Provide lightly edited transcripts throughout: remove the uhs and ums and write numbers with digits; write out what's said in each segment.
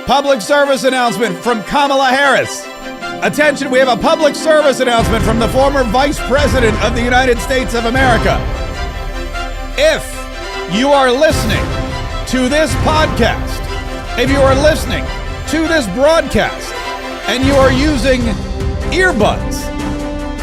Public service announcement from Kamala Harris. Attention, we have a public service announcement from the former Vice President of the United States of America. If you are listening to this podcast, if you are listening to this broadcast, and you are using earbuds,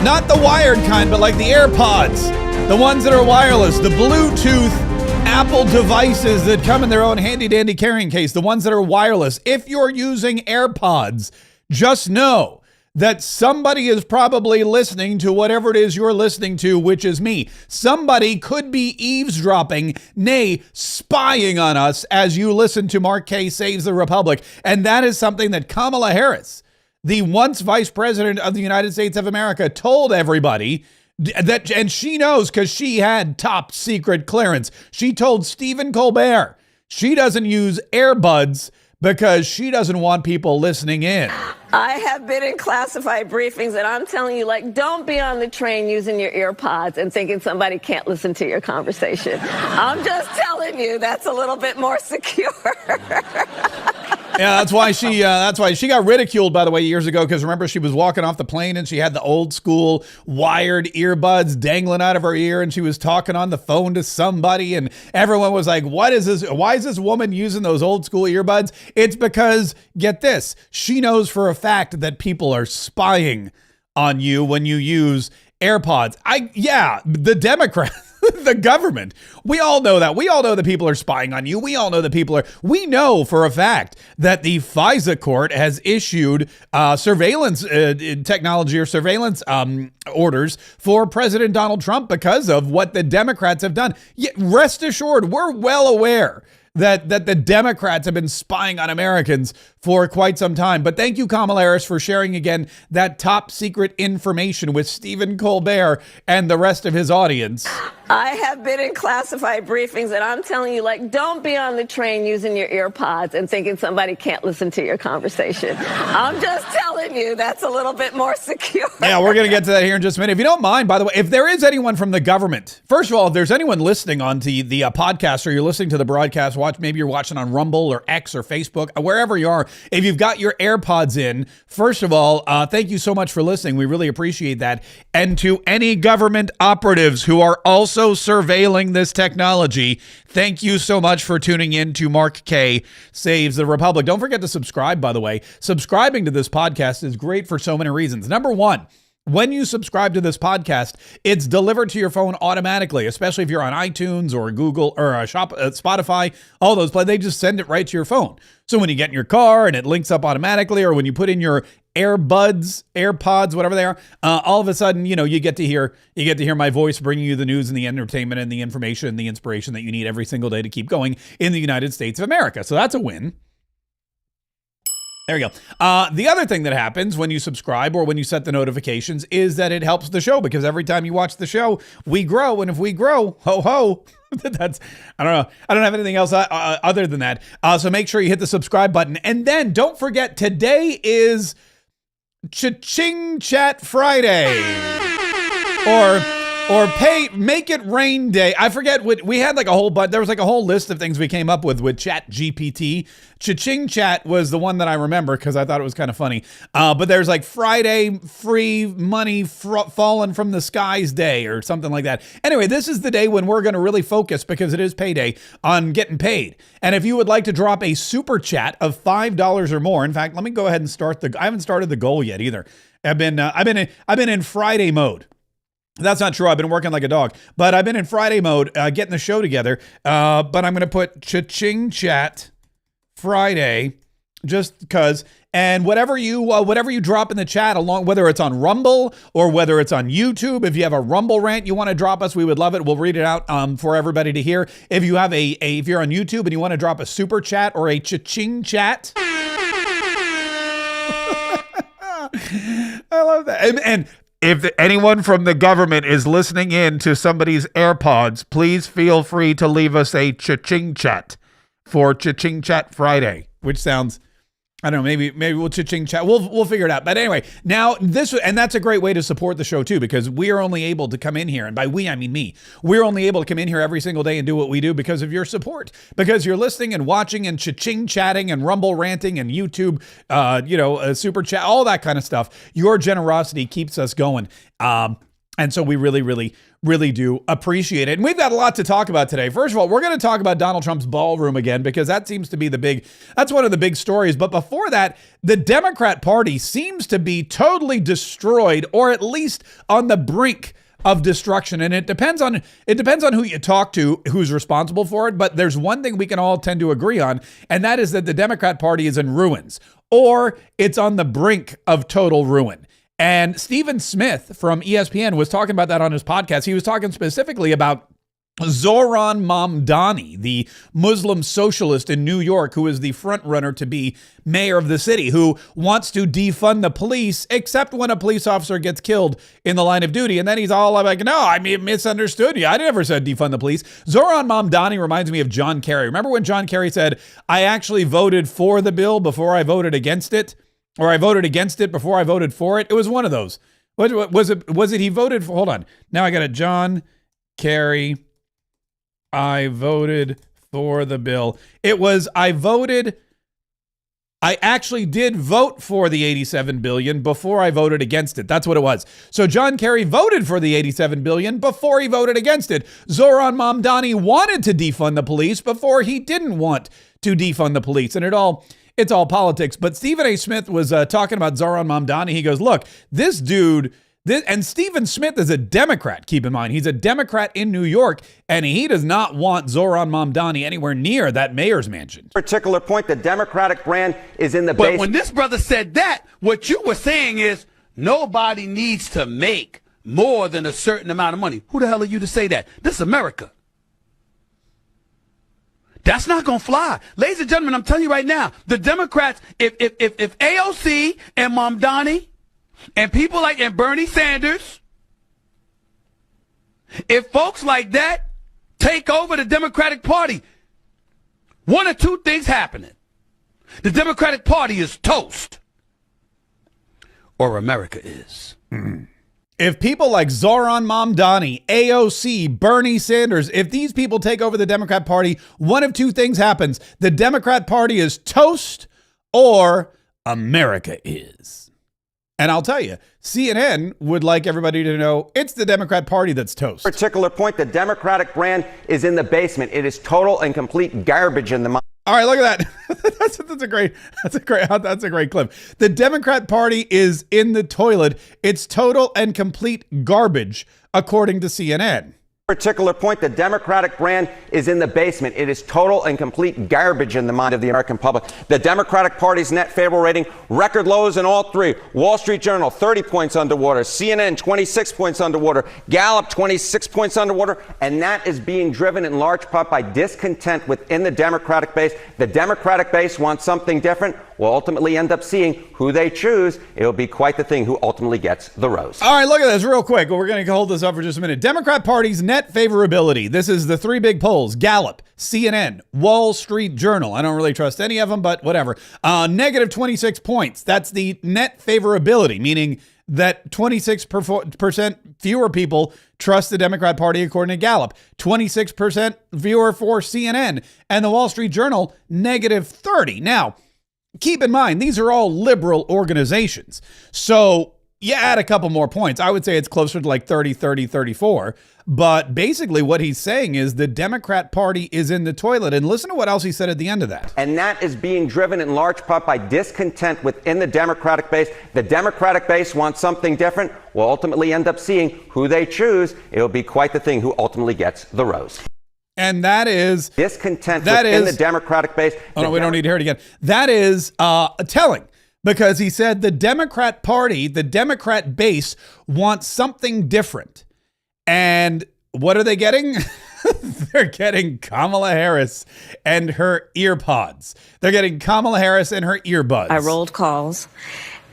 not the wired kind, but like the AirPods, the ones that are wireless, the Bluetooth Apple devices that come in their own handy-dandy carrying case, the ones that are wireless. If you're using AirPods, just know that somebody is probably listening to whatever it is you're listening to, which is me. Somebody could be eavesdropping, nay, spying on us as you listen to Mark Kaye Saves the Republic. And that is something that Kamala Harris, the once Vice President of the United States of America, told everybody that, and she knows because she had top secret clearance. She told Stephen Colbert she doesn't use earbuds because she doesn't want people listening in. I have been in classified briefings, and I'm telling you, like, don't be on the train using your earpods and thinking somebody can't listen to your conversation. I'm just telling you, that's a little bit more secure. Yeah, that's why she got ridiculed, by the way, years ago, because remember, she was walking off the plane and she had the old school wired earbuds dangling out of her ear, and she was talking on the phone to somebody, and everyone was like, what is this? Why is this woman using those old school earbuds? It's because, get this, she knows for a fact that people are spying on you when you use AirPods. The Democrats. The government. We all know that. We all know that people are spying on you. We all know that we know for a fact that the FISA court has issued surveillance technology or surveillance orders for President Donald Trump because of what the Democrats have done. Yet rest assured, we're well aware that the Democrats have been spying on Americans for quite some time. But thank you, Kamala Harris, for sharing again that top secret information with Stephen Colbert and the rest of his audience. I have been in classified briefings, and I'm telling you, like, don't be on the train using your earpods and thinking somebody can't listen to your conversation. I'm just telling you, that's a little bit more secure. Yeah, we're going to get to that here in just a minute. If you don't mind, by the way, if there is anyone from the government, first of all, if there's anyone listening on the podcast or you're listening to the broadcast, maybe you're watching on Rumble or X or Facebook, wherever you are, if you've got your AirPods in, first of all, thank you so much for listening. We really appreciate that. And to any government operatives who are also surveilling this technology, thank you so much for tuning in to Mark Kaye Saves the Republic. Don't forget to subscribe, by the way. Subscribing to this podcast is great for so many reasons. Number one, when you subscribe to this podcast, it's delivered to your phone automatically, especially if you're on iTunes or Google or Spotify, all those they just send it right to your phone. So when you get in your car and it links up automatically, or when you put in your AirPods, whatever they are, all of a sudden, you get to hear my voice bringing you the news and the entertainment and the information and the inspiration that you need every single day to keep going in the United States of America. So that's a win. There you go. The other thing that happens when you subscribe or when you set the notifications is that it helps the show, because every time you watch the show, we grow. And if we grow, ho, ho, I don't know. I don't have anything else other than that. So make sure you hit the subscribe button. And then don't forget, today is Cha-Ching Chat Friday. Or make it rain day. I forget what we had, like a whole bunch. There was like a whole list of things we came up with Chat GPT. Cha-Ching Chat was the one that I remember because I thought it was kind of funny. But there's like Friday free money falling from the skies day or something like that. Anyway, this is the day when we're going to really focus, because it is payday, on getting paid. And if you would like to drop a super chat of $5 or more, in fact, let me go ahead and I haven't started the goal yet either. I've been in Friday mode. That's not true. I've been working like a dog, but I've been in Friday mode, getting the show together. But I'm going to put Cha-Ching Chat Friday, just because. And whatever you drop in the chat, along whether it's on Rumble or whether it's on YouTube, if you have a Rumble rant you want to drop us, we would love it. We'll read it out for everybody to hear. If you have if you're on YouTube and you want to drop a super chat or a Cha-Ching Chat. I love that. And if anyone from the government is listening in to somebody's AirPods, please feel free to leave us a Cha-Ching Chat for Cha-Ching Chat Friday, which sounds I don't know, maybe we'll cha-ching chat. We'll figure it out. But anyway, now that's a great way to support the show too, because we are only able to come in here, and by we I mean me. We're only able to come in here every single day and do what we do because of your support, because you're listening and watching and cha-ching chatting and Rumble ranting and YouTube, super chat, all that kind of stuff. Your generosity keeps us going. And so we really, really, really do appreciate it. And we've got a lot to talk about today. First of all, we're going to talk about Donald Trump's ballroom again, because that seems to be that's one of the big stories. But before that, the Democrat Party seems to be totally destroyed, or at least on the brink of destruction. And it depends on who you talk to, who's responsible for it. But there's one thing we can all tend to agree on, and that is that the Democrat Party is in ruins, or it's on the brink of total ruin. And Stephen Smith from ESPN was talking about that on his podcast. He was talking specifically about Zohran Mamdani, the Muslim socialist in New York, who is the front runner to be mayor of the city, who wants to defund the police, except when a police officer gets killed in the line of duty. And then he's all like, no, I misunderstood you. I never said defund the police. Zohran Mamdani reminds me of John Kerry. Remember when John Kerry said, I actually voted for the bill before I voted against it? Or I voted against it before I voted for it? It was one of those. What was it? Was it he voted for? Hold on. Now I got it. John Kerry. I voted for the bill. It was I actually did vote for the $87 billion before I voted against it. That's what it was. So John Kerry voted for the $87 billion before he voted against it. Zohran Mamdani wanted to defund the police before he didn't want to defund the police. And it's all politics. But Stephen A. Smith was talking about Zohran Mamdani. He goes, look, this dude, and Stephen Smith is a Democrat, keep in mind. He's a Democrat in New York, and he does not want Zohran Mamdani anywhere near that mayor's mansion. Particular point, the Democratic brand is in the base. But when this brother said that, what you were saying is nobody needs to make more than a certain amount of money. Who the hell are you to say that? This is America. That's not going to fly. Ladies and gentlemen, I'm telling you right now, the Democrats, if AOC and Mamdani and people like and Bernie Sanders, if folks like that take over the Democratic Party, one or two things happening. The Democratic Party is toast, or America is. If people like Zohran Mamdani, AOC, Bernie Sanders, if these people take over the Democrat Party, one of two things happens. The Democrat Party is toast, or America is. And I'll tell you, CNN would like everybody to know it's the Democrat Party that's toast. Particular point, the Democratic brand is in the basement. It is total and complete garbage in the mind. All right, look at that. That's a great clip. The Democrat Party is in the toilet. It's total and complete garbage, according to CNN. Particular point, the Democratic brand is in the basement. It is total and complete garbage in the mind of the American public. The Democratic Party's net favorable rating, record lows in all three. Wall Street Journal, 30 points underwater. CNN, 26 points underwater. Gallup, 26 points underwater. And that is being driven in large part by discontent within the Democratic base. The Democratic base wants something different. We'll ultimately end up seeing who they choose. It'll be quite the thing who ultimately gets the rose. All right, look at this real quick. We're going to hold this up for just a minute. Democrat Party's net favorability. This is the three big polls: Gallup, CNN, Wall Street Journal. I don't really trust any of them, but whatever. Negative 26 points. That's the net favorability, meaning that 26% fewer people trust the Democrat Party, according to Gallup. 26% fewer for CNN. And the Wall Street Journal, negative 30. Now, keep in mind, these are all liberal organizations. So you add a couple more points. I would say it's closer to like 30, 34. But basically what he's saying is the Democrat Party is in the toilet. And listen to what else he said at the end of that. And that is being driven in large part by discontent within the Democratic base. The Democratic base wants something different. We'll ultimately end up seeing who they choose. It'll be quite the thing who ultimately gets the rose. And that is discontent within the Democratic base. Oh, no, we don't need to hear it again. That is telling, because he said the Democrat Party, the Democrat base wants something different. And what are they getting? They're getting Kamala Harris and her earpods. They're getting Kamala Harris and her earbuds. I rolled calls,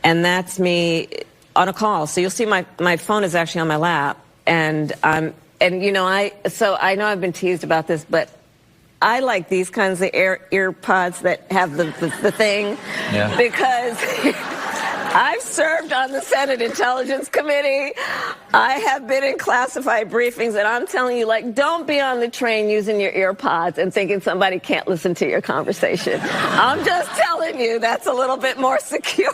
and that's me on a call. So you'll see my phone is actually on my lap, and you know, I know I've been teased about this, but I like these kinds of ear pods that have the thing, because I've served on the Senate Intelligence Committee. I have been in classified briefings, and I'm telling you, like, don't be on the train using your ear pods and thinking somebody can't listen to your conversation. I'm just telling you, that's a little bit more secure.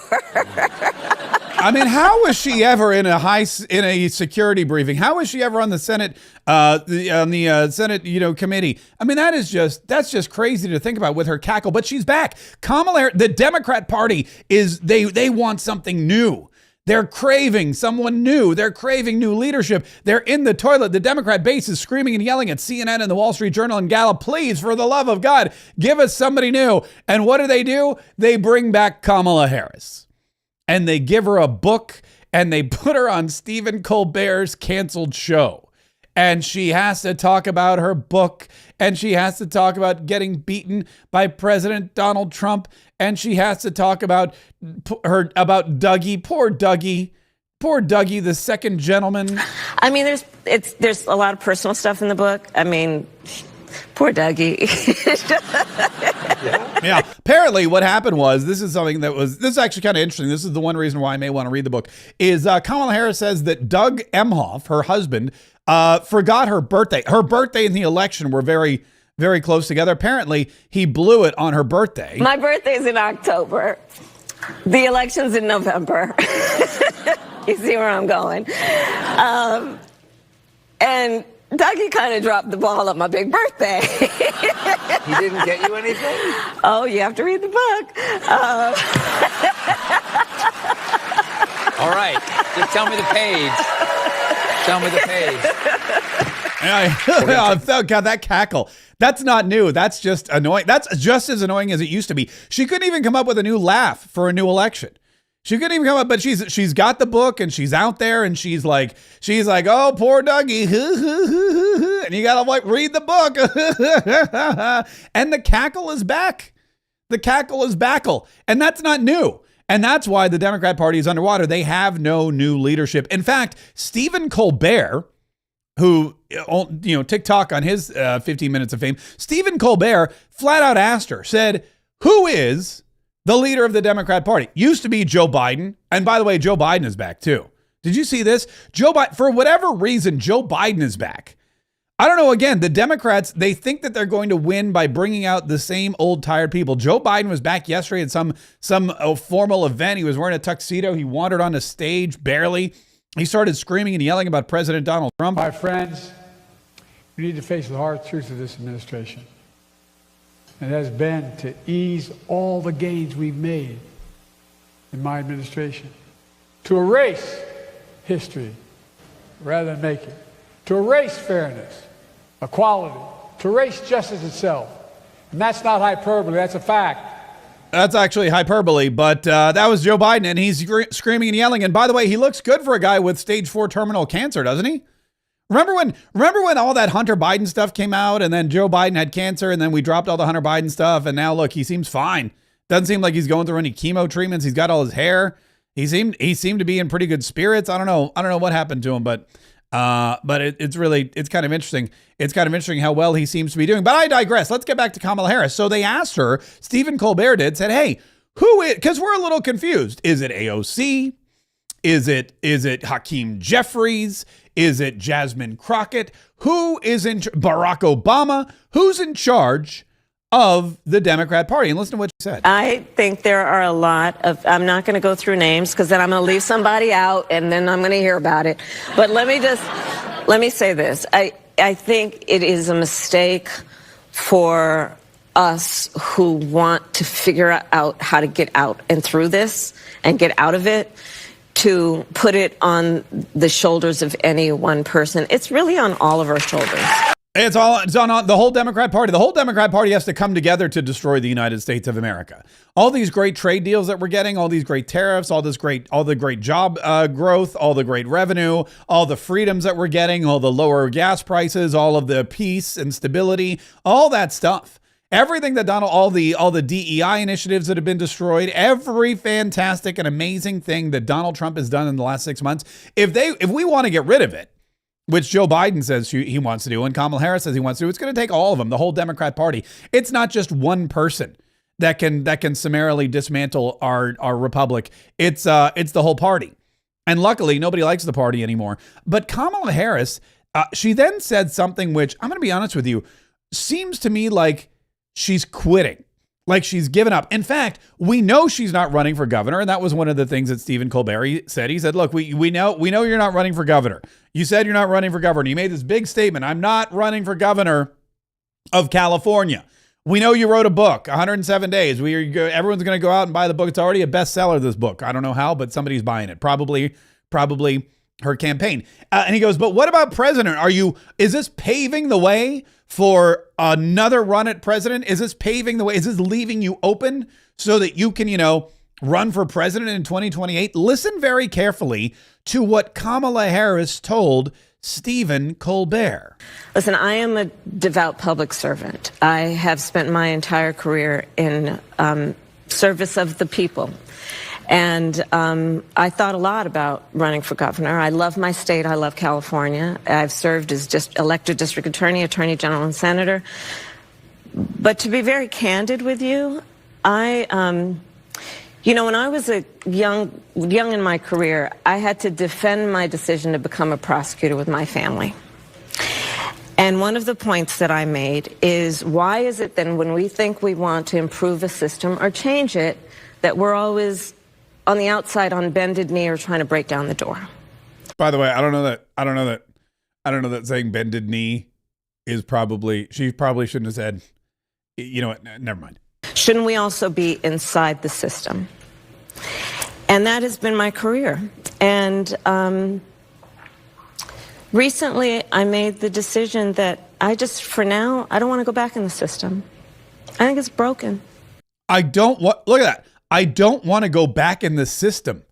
I mean, how was she ever in a security briefing? How was she ever on the Senate, Senate, committee? I mean, that's just crazy to think about with her cackle. But she's back. Kamala Harris, the Democrat Party they want something new. They're craving someone new. They're craving new leadership. They're in the toilet. The Democrat base is screaming and yelling at CNN and the Wall Street Journal and Gallup, please, for the love of God, give us somebody new. And what do? They bring back Kamala Harris. And they give her a book, and they put her on Stephen Colbert's canceled show. And she has to talk about her book, and she has to talk about getting beaten by President Donald Trump, and she has to talk about Dougie, poor Dougie, the second gentleman. I mean, there's a lot of personal stuff in the book. I mean, poor Dougie. Yeah. Apparently what happened was, this is actually kind of interesting. This is the one reason why I may want to read the book, is Kamala Harris says that Doug Emhoff, her husband, forgot her birthday. Her birthday and the election were very, very close together. Apparently he blew it on her birthday. My birthday's in October. The election's in November. You see where I'm going. And Dougie kind of dropped the ball on my big birthday. He didn't get you anything? Oh, you have to read the book. All right. Just tell me the page. Tell me the page. God, that cackle. That's not new. That's just annoying. That's just as annoying as it used to be. She couldn't even come up with a new laugh for a new election. She couldn't even come up, but she's got the book and she's out there and she's like, oh, poor Dougie. And you got to read the book. And the cackle is back. The cackle is backle. And that's not new. And that's why the Democrat Party is underwater. They have no new leadership. In fact, Stephen Colbert, who, TikTok on his 15 minutes of fame, Stephen Colbert flat out asked her, said, who is the leader of the Democrat Party? Used to be Joe Biden. And by the way, Joe Biden is back too. Did you see this? Joe Biden, for whatever reason, Joe Biden is back. I don't know. Again, the Democrats, they think that they're going to win by bringing out the same old tired people. Joe Biden was back yesterday at some formal event. He was wearing a tuxedo. He wandered on a stage barely. He started screaming and yelling about President Donald Trump. My friends, we need to face the hard truth of this administration. It has been to ease all the gains we've made in my administration, to erase history rather than make it, to erase fairness, equality, to erase justice itself. And that's not hyperbole, that's a fact. That's actually hyperbole, but that was Joe Biden, and he's screaming and yelling. And by the way, he looks good for a guy with stage 4 terminal cancer, doesn't he? Remember when all that Hunter Biden stuff came out, and then Joe Biden had cancer, and then we dropped all the Hunter Biden stuff, and now look, he seems fine. Doesn't seem like he's going through any chemo treatments. He's got all his hair. He seemed to be in pretty good spirits. I don't know what happened to him, but it's kind of interesting. It's kind of interesting how well he seems to be doing. But I digress. Let's get back to Kamala Harris. So they asked her, Stephen Colbert said, hey, who is, because we're a little confused. Is it AOC? Is it Hakeem Jeffries? Is it Jasmine Crockett? Who is in Barack Obama? Who's in charge of the Democrat Party? And listen to what she said. I think there are a lot of, I'm not going to go through names because then I'm going to leave somebody out and then I'm going to hear about it. But let me say this. I think it is a mistake for us who want to figure out how to get out and through this and get out of it, to put it on the shoulders of any one person. It's really on all of our shoulders. It's on the whole Democrat Party. The whole Democrat Party has to come together to destroy the United States of America. All these great trade deals that we're getting, all these great tariffs, all the great job growth, all the great revenue, all the freedoms that we're getting, all the lower gas prices, all of the peace and stability, all that stuff. Everything that all the DEI initiatives that have been destroyed, every fantastic and amazing thing that Donald Trump has done in the last 6 months, if we want to get rid of it, which Joe Biden says he wants to do, and Kamala Harris says he wants to do. It's going to take all of them, the whole Democrat Party. It's not just one person that can summarily dismantle our republic. It's the whole party. And luckily, nobody likes the party anymore. But Kamala Harris, she then said something which, I'm going to be honest with you, seems to me like she's quitting. Like she's given up. In fact, we know she's not running for governor. And that was one of the things that Stephen Colbert said. He said, look, we know you're not running for governor. You said you're not running for governor. You made this big statement. I'm not running for governor of California. We know you wrote a book, 107 Days. Everyone's going to go out and buy the book. It's already a bestseller, this book. I don't know how, but somebody's buying it. Probably her campaign. And he goes, but what about president? Is this paving the way for another run at president? Is this paving the way? Is this leaving you open so that you can, run for president in 2028? Listen very carefully to what Kamala Harris told Stephen Colbert. Listen, I am a devout public servant. I have spent my entire career in service of the people. And I thought a lot about running for governor. I love my state. I love California. I've served as just elected district attorney, attorney general, and senator. But to be very candid with you, when I was young in my career, I had to defend my decision to become a prosecutor with my family. And one of the points that I made is, why is it then when we think we want to improve a system or change it, that we're always on the outside on bended knee or trying to break down the door? By the way, I don't know that saying bended knee is she probably shouldn't have said, you know what, never mind. Shouldn't we also be inside the system? And that has been my career. And recently I made the decision that for now, I don't want to go back in the system. I think it's broken. Look at that. I don't want to go back in the system.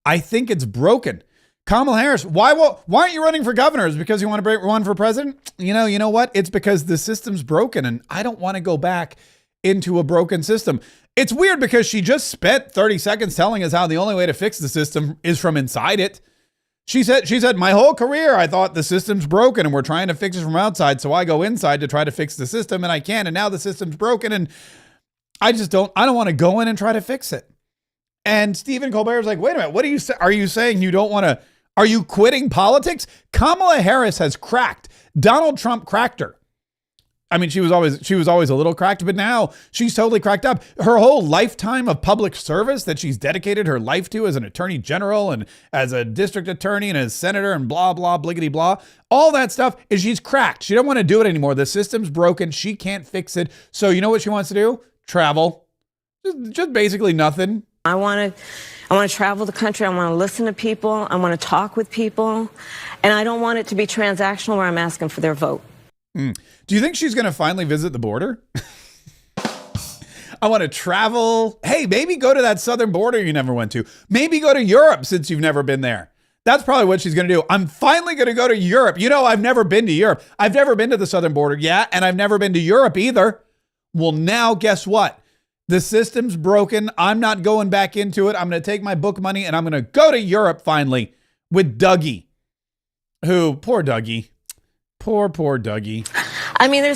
I think it's broken. Kamala Harris, why aren't you running for governor? Is it because you want to run for president? You know what? It's because the system's broken and I don't want to go back into a broken system. It's weird because she just spent 30 seconds telling us how the only way to fix the system is from inside it. She said, my whole career, I thought the system's broken and we're trying to fix it from outside. So I go inside to try to fix the system and I can't. And now the system's broken and I don't want to go in and try to fix it. And Stephen Colbert's like, wait a minute, what are you saying you don't want to, are you quitting politics? Kamala Harris has cracked. Donald Trump cracked her. I mean, she was always a little cracked, but now she's totally cracked up. Her whole lifetime of public service that she's dedicated her life to as an attorney general and as a district attorney and as senator and blah, blah, bliggity, blah. All that stuff is she's cracked. She don't want to do it anymore. The system's broken. She can't fix it. So you know what she wants to do? Travel. Just basically nothing. I want to travel the country. I want to listen to people. I want to talk with people. And I don't want it to be transactional where I'm asking for their vote. Do you think she's going to finally visit the border? I want to travel. Hey, maybe go to that southern border you never went to. Maybe go to Europe since you've never been there. That's probably what she's going to do. I'm finally going to go to Europe. I've never been to Europe. I've never been to the southern border. Yeah, and I've never been to Europe either. Well, now guess what? The system's broken. I'm not going back into it. I'm going to take my book money and I'm going to go to Europe finally with Dougie. Poor Dougie. Poor Dougie. I mean,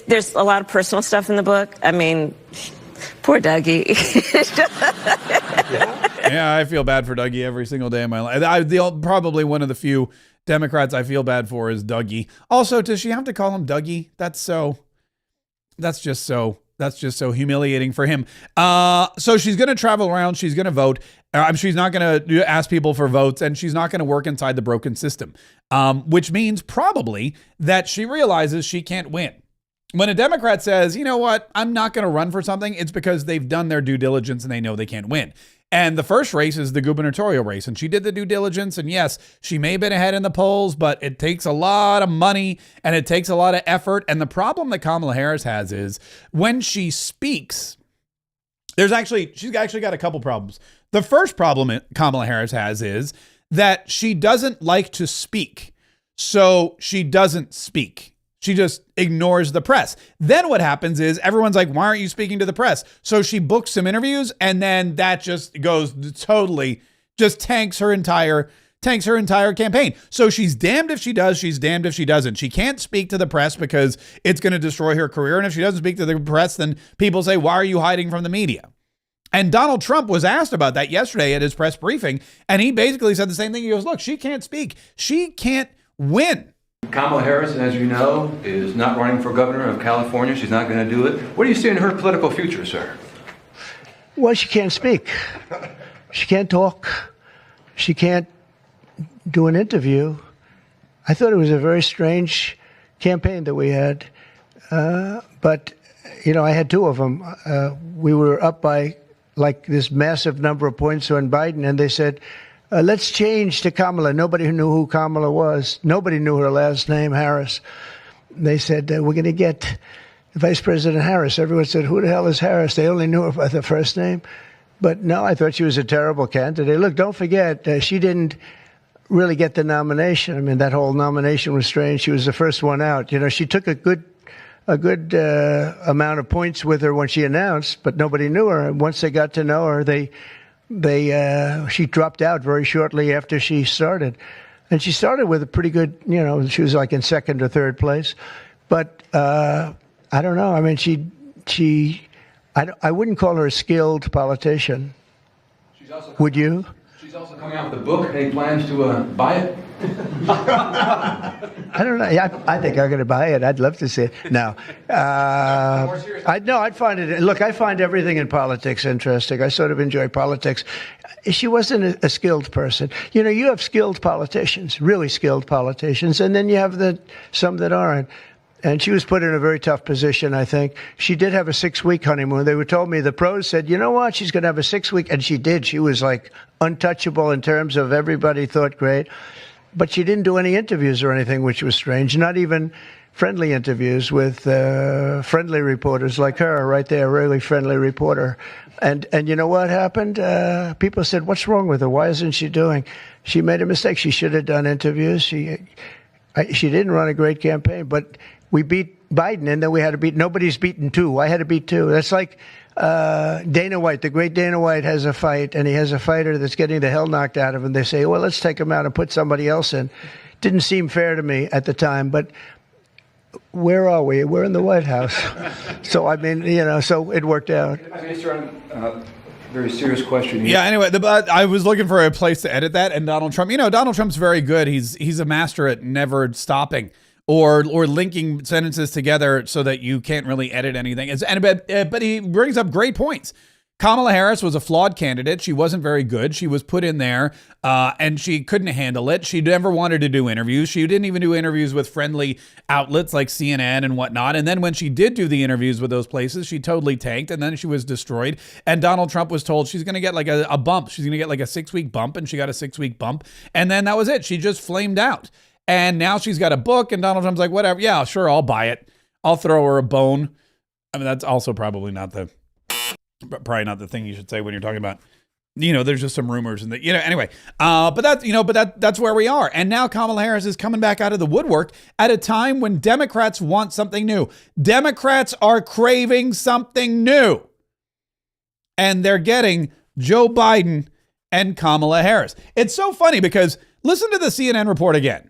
there's a lot of personal stuff in the book. I mean, poor Dougie. Yeah, I feel bad for Dougie every single day of my life. Probably one of the few Democrats I feel bad for is Dougie. Also, does she have to call him Dougie? That's just so humiliating for him. So she's going to travel around. She's going to vote. She's not going to ask people for votes, and she's not going to work inside the broken system, which means probably that she realizes she can't win. When a Democrat says, you know what, I'm not going to run for something, it's because they've done their due diligence and they know they can't win. And the first race is the gubernatorial race. And she did the due diligence. And yes, she may have been ahead in the polls, but it takes a lot of money and it takes a lot of effort. And the problem that Kamala Harris has is when she speaks, she's actually got a couple problems. The first problem Kamala Harris has is that she doesn't like to speak. So she doesn't speak. She just ignores the press. Then what happens is everyone's like, why aren't you speaking to the press? So she books some interviews and then that just goes totally, just tanks her entire tanks her entire campaign. So she's damned if she does, she's damned if she doesn't. She can't speak to the press because it's going to destroy her career. And if she doesn't speak to the press, then people say, why are you hiding from the media? And Donald Trump was asked about that yesterday at his press briefing, and he basically said the same thing. He goes, look, she can't speak. She can't win. Kamala Harris, as you know, is not running for governor of California. She's not going to do it. What do you see in her political future, sir? Well, she can't speak. She can't talk. She can't do an interview. I thought it was a very strange campaign that we had. But, you know, I had two of them. We were up by like this massive number of points on Biden, and they said, let's change to Kamala. Nobody knew who Kamala was. Nobody knew her last name, Harris. They said, we're going to get Vice President Harris. Everyone said, who the hell is Harris? They only knew her by the first name. But no, I thought she was a terrible candidate. Look, don't forget, she didn't really get the nomination. I mean, that whole nomination was strange. She was the first one out. You know, she took a good amount of points with her when she announced, but nobody knew her. And once they got to know her, she dropped out very shortly after she started. And she started with a pretty good, you know, she was like in second or third place. But I don't know. I mean, I wouldn't call her a skilled politician. Would you? She's also coming out with a book. Any plans to buy it? I don't know. I think I'm going to buy it. I'd love to see it. No. I'd find it. Look, I find everything in politics interesting. I sort of enjoy politics. She wasn't a skilled person. You know, you have skilled politicians, really skilled politicians, and then you have some that aren't. And she was put in a very tough position, I think. She did have a 6-week honeymoon. They told me, the pros said, you know what, she's going to have a 6-week. And she did. She was like untouchable in terms of everybody thought great. But she didn't do any interviews or anything, which was strange. Not even friendly interviews with friendly reporters like her right there, really friendly reporter. And you know what happened? People said, what's wrong with her? Why isn't she doing? She made a mistake. She should have done interviews. She didn't run a great campaign, but we beat Biden, and then we had to beat, nobody's beaten two. I had to beat two. That's like Dana White, the great Dana White has a fight, and he has a fighter that's getting the hell knocked out of him. They say, well, let's take him out and put somebody else in. Didn't seem fair to me at the time, but where are we? We're in the White House. So, I mean, you know, so it worked out. Very serious question. Yeah, anyway, I was looking for a place to edit that, and Donald Trump, you know, Donald Trump's very good. He's a master at never stopping or linking sentences together so that you can't really edit anything. But he brings up great points. Kamala Harris was a flawed candidate. She wasn't very good. She was put in there and she couldn't handle it. She never wanted to do interviews. She didn't even do interviews with friendly outlets like CNN and whatnot. And then when she did do the interviews with those places, she totally tanked, and then she was destroyed. And Donald Trump was told she's going to get like a bump. She's going to get like a 6-week bump, and she got a 6-week bump. And then that was it. She just flamed out. And now she's got a book, and Donald Trump's like, whatever. Yeah, sure, I'll buy it. I'll throw her a bone. I mean, that's also probably not the thing you should say when you're talking about, you know, there's just some rumors and that, you know, anyway, but that's where we are. And now Kamala Harris is coming back out of the woodwork at a time when Democrats want something new. Democrats are craving something new, and they're getting Joe Biden and Kamala Harris. It's so funny because listen to the CNN report again.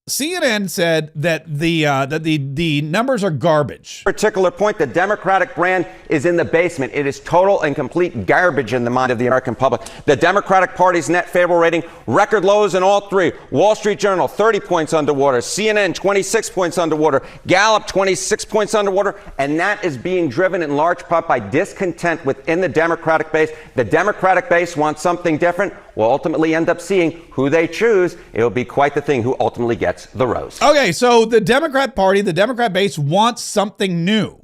CNN said that the numbers are garbage. Particular point, the Democratic brand is in the basement. It is total and complete garbage in the mind of the American public. The Democratic Party's net favorable rating, record lows in all three. Wall Street Journal, 30 points underwater. CNN, 26 points underwater. Gallup, 26 points underwater. And that is being driven in large part by discontent within the Democratic base. The Democratic base wants something different. We'll ultimately end up seeing who they choose. It'll be quite the thing who ultimately gets the rose. Okay, so the Democrat Party, the Democrat base wants something new.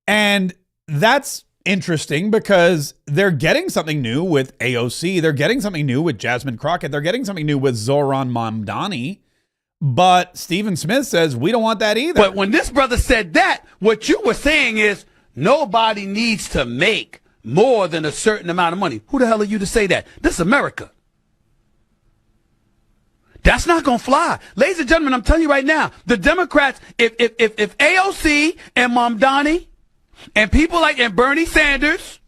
And that's interesting because they're getting something new with AOC. They're getting something new with Jasmine Crockett. They're getting something new with Zohran Mamdani. But Stephen Smith says, we don't want that either. But when this brother said that, what you were saying is nobody needs to make more than a certain amount of money. Who the hell are you to say that? This is America. That's not going to fly. Ladies and gentlemen, I'm telling you right now, the Democrats, if AOC and Mamdani and people and Bernie Sanders,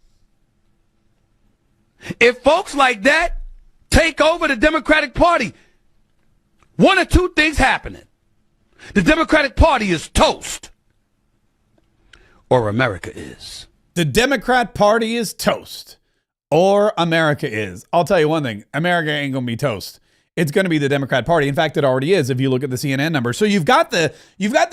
if folks like that take over the Democratic Party, one or two things happening. The Democratic Party is toast, or America is. The Democrat Party is toast, or America is. I'll tell you one thing. America ain't going to be toast. It's going to be the Democrat Party. In fact, it already is if you look at the CNN numbers. So you've got the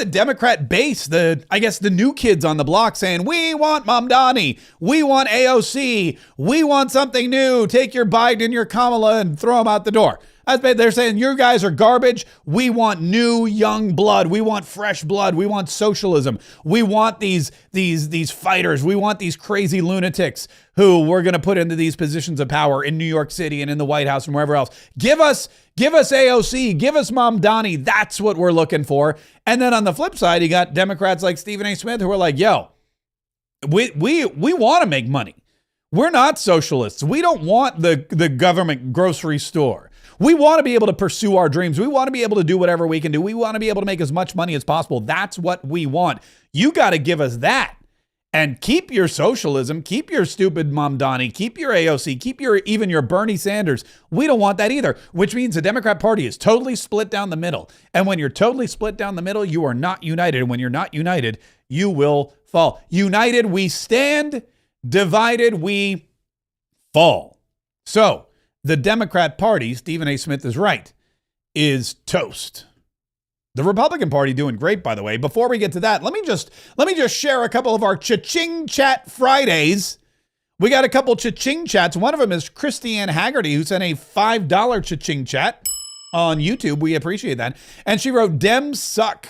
Democrat base, I guess the new kids on the block saying, we want Mamdani, we want AOC, we want something new. Take your Biden and your Kamala and throw them out the door. They're saying you guys are garbage. We want new young blood. We want fresh blood. We want socialism. We want these fighters. We want these crazy lunatics who we're going to put into these positions of power in New York City and in the White House and wherever else. Give us AOC. Give us Mamdani. That's what we're looking for. And then on the flip side, you got Democrats like Stephen A. Smith who are like, yo, we want to make money. We're not socialists. We don't want the government grocery store. We want to be able to pursue our dreams. We want to be able to do whatever we can do. We want to be able to make as much money as possible. That's what we want. You got to give us that. And keep your socialism, keep your stupid Mamdani, keep your AOC, keep even your Bernie Sanders. We don't want that either, which means the Democrat Party is totally split down the middle. And when you're totally split down the middle, you are not united. And when you're not united, you will fall. United, we stand. Divided, we fall. So the Democrat Party, Stephen A. Smith is right, is toast. The Republican Party doing great, by the way. Before we get to that, let me just share a couple of our Cha-Ching Chat Fridays. We got a couple Cha-Ching Chats. One of them is Christiane Haggerty, who sent a $5 Cha-Ching Chat on YouTube. We appreciate that. And she wrote, Dems suck.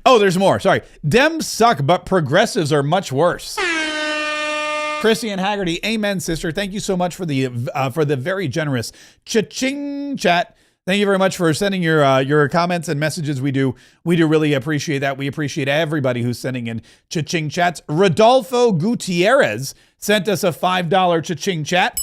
Oh, there's more. Sorry. Dems suck, but progressives are much worse. Christiane Haggerty, amen, sister. Thank you so much for the very generous Cha-Ching Chat. Thank you very much for sending your comments and messages. We do really appreciate that. We appreciate everybody who's sending in Cha-Ching Chats. Rodolfo Gutierrez sent us a $5 Cha-Ching Chat,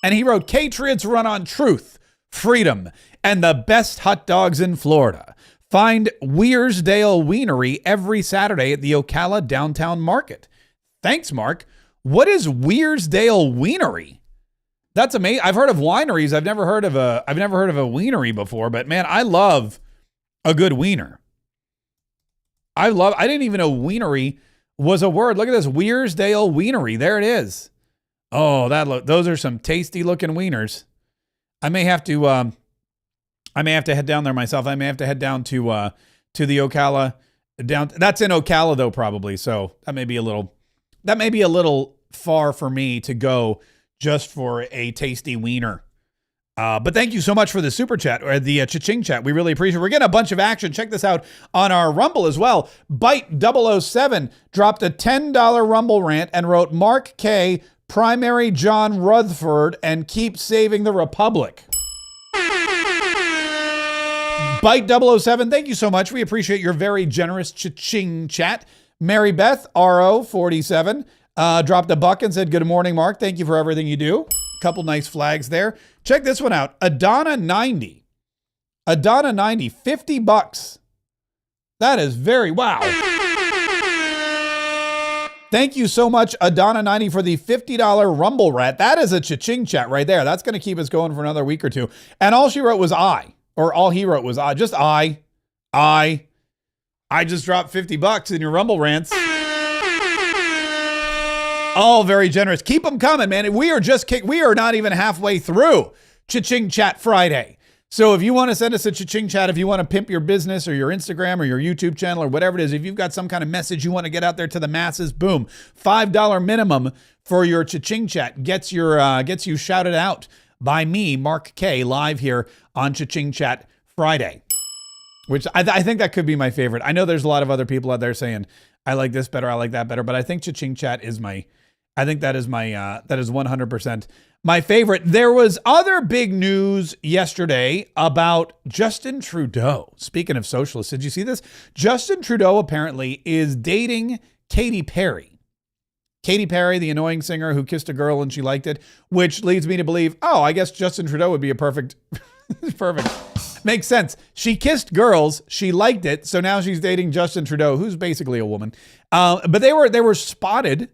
and he wrote, Patriots run on truth, freedom, and the best hot dogs in Florida. Find Wearsdale Wienery every Saturday at the Ocala Downtown Market. Thanks, Mark. What is Wearsdale Wienery? That's amazing. I've heard of wineries. I've never heard of a wienery before, but man, I love a good wiener. I didn't even know wienery was a word. Look at this, Wearsdale Wienery. There it is. Oh, those are some tasty looking wieners. I may have to head down there myself. I may have to head down to the Ocala down. That's in Ocala though, probably. So that may be a little far for me to go just for a tasty wiener. But thank you so much for the super chat or the Cha-Ching Chat. We really appreciate it. We're getting a bunch of action. Check this out on our Rumble as well. Bite007 dropped a $10 Rumble rant and wrote, Mark Kaye, primary John Rutherford, and keep saving the Republic. Bite007, thank you so much. We appreciate your very generous Cha-Ching Chat. Mary Beth, RO47, dropped a buck and said, good morning, Mark. Thank you for everything you do. Couple nice flags there. Check this one out. Adana90, 50 bucks. That is very, wow. Thank you so much, Adana90, for the $50 Rumble Rat. That is a Cha-Ching Chat right there. That's going to keep us going for another week or two. And all she wrote was all he wrote was just I just dropped 50 bucks in your Rumble rants. All very generous. Keep them coming, man. We are not even halfway through Cha-Ching Chat Friday. So if you want to send us a Cha-Ching Chat, if you want to pimp your business or your Instagram or your YouTube channel or whatever it is, if you've got some kind of message you want to get out there to the masses, boom, $5 minimum for your Cha-Ching Chat gets you shouted out by me, Mark Kaye, live here on Cha-Ching Chat Friday. Which I think that could be my favorite. I know there's a lot of other people out there saying, I like this better, I like that better, but I think Cha-Ching Chat is that is 100% my favorite. There was other big news yesterday about Justin Trudeau. Speaking of socialists, did you see this? Justin Trudeau apparently is dating Katy Perry. Katy Perry, the annoying singer who kissed a girl and she liked it, which leads me to believe, I guess Justin Trudeau would be a perfect. Makes sense. She kissed girls. She liked it. So now she's dating Justin Trudeau, who's basically a woman. But they were spotted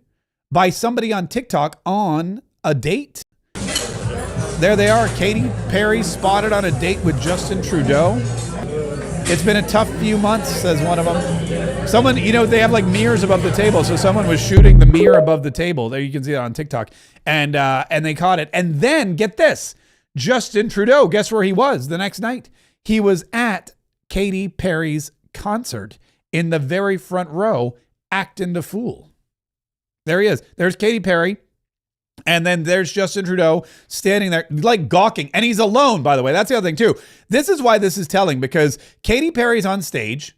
by somebody on TikTok on a date. there they are. Katy Perry spotted on a date with Justin Trudeau. It's been a tough few months, says one of them. Someone, they have like mirrors above the table, so someone was shooting the mirror above the table. There, you can see it on TikTok, and they caught it. And then get this, Justin Trudeau, guess where he was the next night? He was at Katy Perry's concert in the very front row, acting the fool. There he is. There's Katy Perry. And then there's Justin Trudeau standing there like gawking. And he's alone, by the way. That's the other thing, too. This is why this is telling, because Katy Perry's on stage.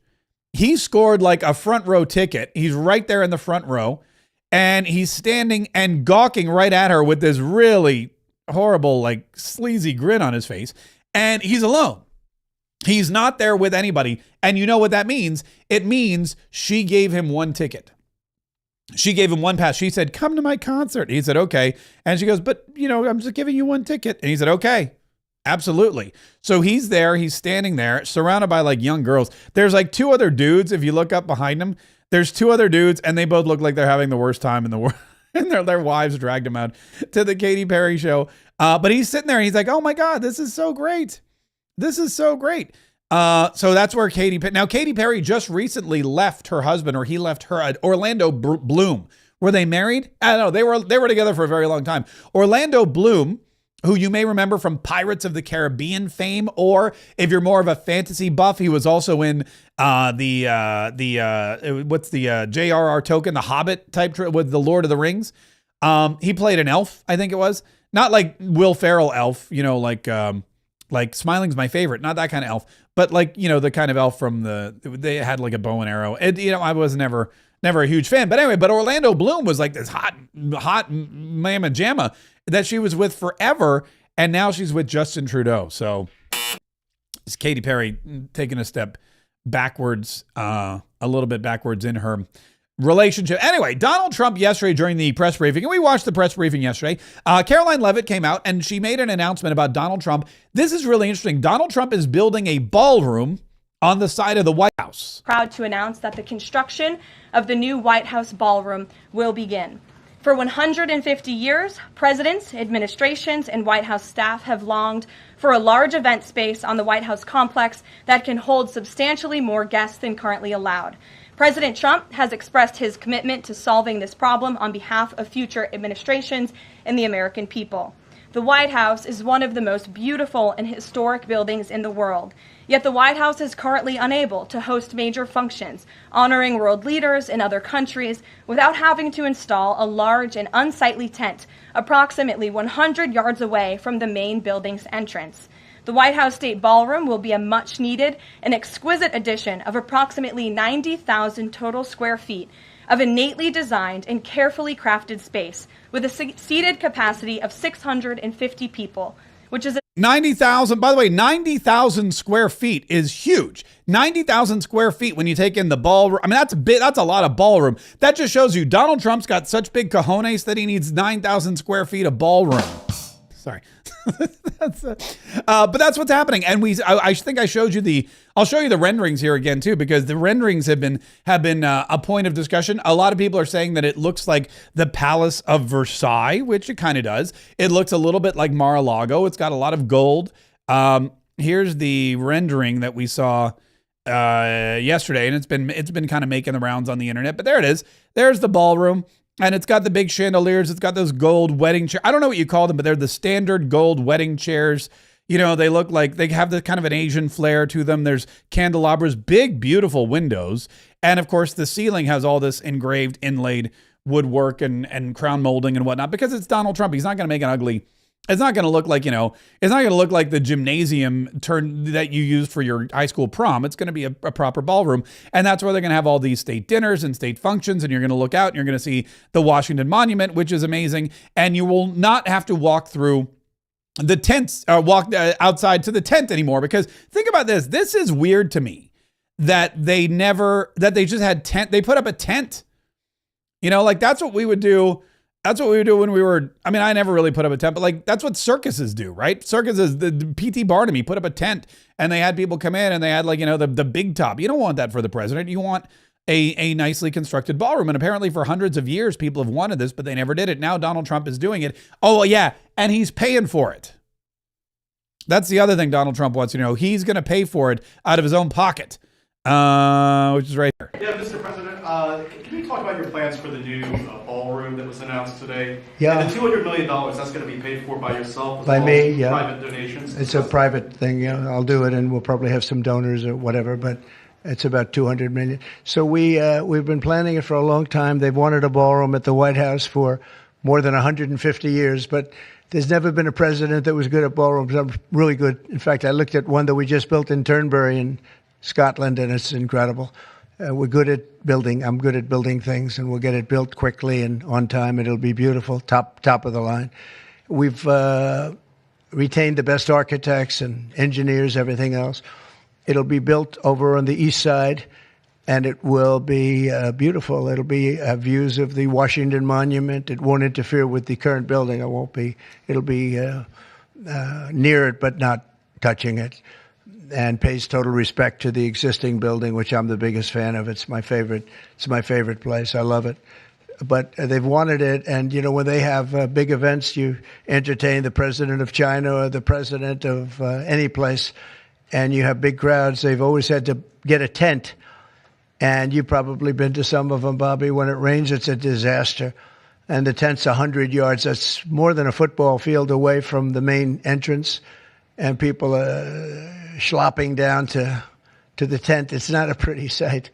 He scored like a front row ticket. He's right there in the front row. And he's standing and gawking right at her with this really horrible, like sleazy grin on his face. And he's alone. He's not there with anybody. And you know what that means? It means she gave him one ticket. She gave him one pass. She said, come to my concert. He said, okay. And she goes, but, I'm just giving you one ticket. And he said, okay, absolutely. So he's there. He's standing there surrounded by like young girls. There's like two other dudes. If you look up behind him, there's two other dudes and they both look like they're having the worst time in the world. And their wives dragged him out to the Katy Perry show. But he's sitting there and he's like, oh my God, this is so great. This is so great. So that's where Katy Perry just recently left her husband, or he left her, Orlando Bloom. Were they married? I don't know. They were together for a very long time. Orlando Bloom, who you may remember from Pirates of the Caribbean fame, or if you're more of a fantasy buff, he was also in J.R.R. Tolkien, the Hobbit type with the Lord of the Rings. He played an elf, I think it was. Not like Will Ferrell elf, like Smiling's my favorite, not that kind of elf, but like, the kind of elf from they had like a bow and arrow. I was never a huge fan, but anyway, but Orlando Bloom was like this hot mamma jamma that she was with forever. And now she's with Justin Trudeau. So it's Katy Perry taking a step backwards, a little bit backwards in her relationship. Anyway, Donald Trump yesterday during the press briefing, and we watched the press briefing yesterday, Caroline Leavitt came out and she made an announcement about Donald Trump. This is really interesting. Donald Trump is building a ballroom on the side of the White House. Proud to announce that the construction of the new White House ballroom will begin. For 150 years, presidents, administrations, and White House staff have longed for a large event space on the White House complex that can hold substantially more guests than currently allowed. President Trump has expressed his commitment to solving this problem on behalf of future administrations and the American people. The White House is one of the most beautiful and historic buildings in the world. Yet the White House is currently unable to host major functions, honoring world leaders in other countries without having to install a large and unsightly tent approximately 100 yards away from the main building's entrance. The White House State Ballroom will be a much-needed and exquisite addition of approximately 90,000 total square feet of innately designed and carefully crafted space with a seated capacity of 650 people, which is 90,000, by the way, 90,000 square feet is huge. 90,000 square feet when you take in the ballroom. I mean, that's big. That's a lot of ballroom. That just shows you Donald Trump's got such big cojones that he needs 9,000 square feet of ballroom. Sorry. But that's what's happening. And I think I showed you I'll show you the renderings here again too, because the renderings have been a point of discussion. A lot of people are saying that it looks like the Palace of Versailles, which it kind of does. It looks a little bit like Mar-a-Lago. It's got a lot of gold. Here's the rendering that we saw yesterday, and it's been kind of making the rounds on the internet, but there it is. There's the ballroom. And it's got the big chandeliers. It's got those gold wedding chairs. I don't know what you call them, but they're the standard gold wedding chairs. They look like they have the kind of an Asian flair to them. There's candelabras, big, beautiful windows. And of course, the ceiling has all this engraved, inlaid woodwork and crown molding and whatnot, because it's Donald Trump. He's not going to make an ugly. It's not going to look like, it's not going to look like the gymnasium that you used for your high school prom. It's going to be a proper ballroom. And that's where they're going to have all these state dinners and state functions. And you're going to look out and you're going to see the Washington Monument, which is amazing. And you will not have to walk through the tents or walk outside to the tent anymore. Because think about this. This is weird to me that they just had tent. They put up a tent, like that's what we would do. That's what we would do when we were, I never really put up a tent, but like, that's what circuses do, right? Circuses, the P.T. Barnum, he put up a tent and they had people come in and they had like, the big top. You don't want that for the president. You want a nicely constructed ballroom. And apparently for hundreds of years, people have wanted this, but they never did it. Now Donald Trump is doing it. Oh yeah. And he's paying for it. That's the other thing Donald Trump wants you to know. He's going to pay for it out of his own pocket, which is right there. Yeah, Mr. President, can you talk about your plans for the new ballroom that was announced today? Yeah. And the $200 million, that's going to be paid for by yourself? By me, yeah. Private donations? It's a private thing. You know, I'll do it, and we'll probably have some donors or whatever, but it's about $200 million. So we've been planning it for a long time. They've wanted a ballroom at the White House for more than 150 years, but there's never been a president that was good at ballrooms. I'm really good. In fact, I looked at one that we just built in Turnberry in Scotland, and it's incredible. We're good at building. I'm good at building things, and we'll get it built quickly and on time. It'll be beautiful, top of the line. We've retained the best architects and engineers, everything else. It'll be built over on the east side, and it will be beautiful. It'll be views of the Washington Monument. It won't interfere with the current building. It'll be near it, but not touching it, and pays total respect to the existing building, which I'm the biggest fan of. It's my favorite. It's my favorite place. I love it. But they've wanted it, and you know, when they have big events, you entertain the president of China or the president of any place, and you have big crowds. They've always had to get a tent, and you've probably been to some of them, Bobby. When it rains, it's a disaster, and the tent's 100 yards. That's more than a football field away from the main entrance, and people are schlopping down to the tent. It's not a pretty sight.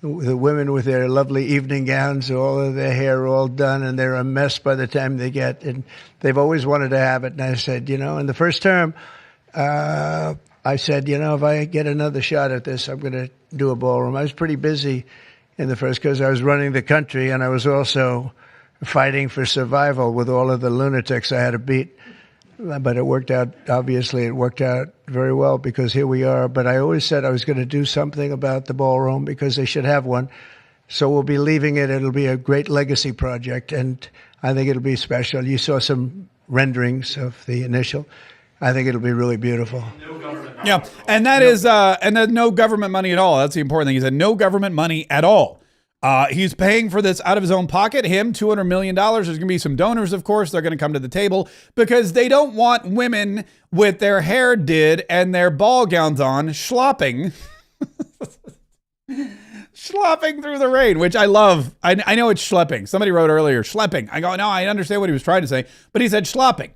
The women with their lovely evening gowns, all of their hair all done, and they're a mess by the time they get. And they've always wanted to have it. And I said, you know, in the first term, I said, you know, if I get another shot at this, I'm going to do a ballroom. I was pretty busy in the first because I was running the country, and I was also fighting for survival with all of the lunatics I had to beat. But it worked out, obviously, it worked out very well because here we are. But I always said I was going to do something about the ballroom because they should have one. So we'll be leaving it. It'll be a great legacy project, and I think it'll be special. You saw some renderings of the initial. I think it'll be really beautiful. Yeah, and that is, and then no government money at all. That's the important thing. He said no government money at all. He's paying for this out of his own pocket. Him, $200 million. There's going to be some donors, of course. They're going to come to the table because they don't want women with their hair did and their ball gowns on schlopping. Schlopping through the rain, which I love. I know it's schlepping. Somebody wrote earlier, schlepping. I go, no, I understand what he was trying to say, but he said schlopping.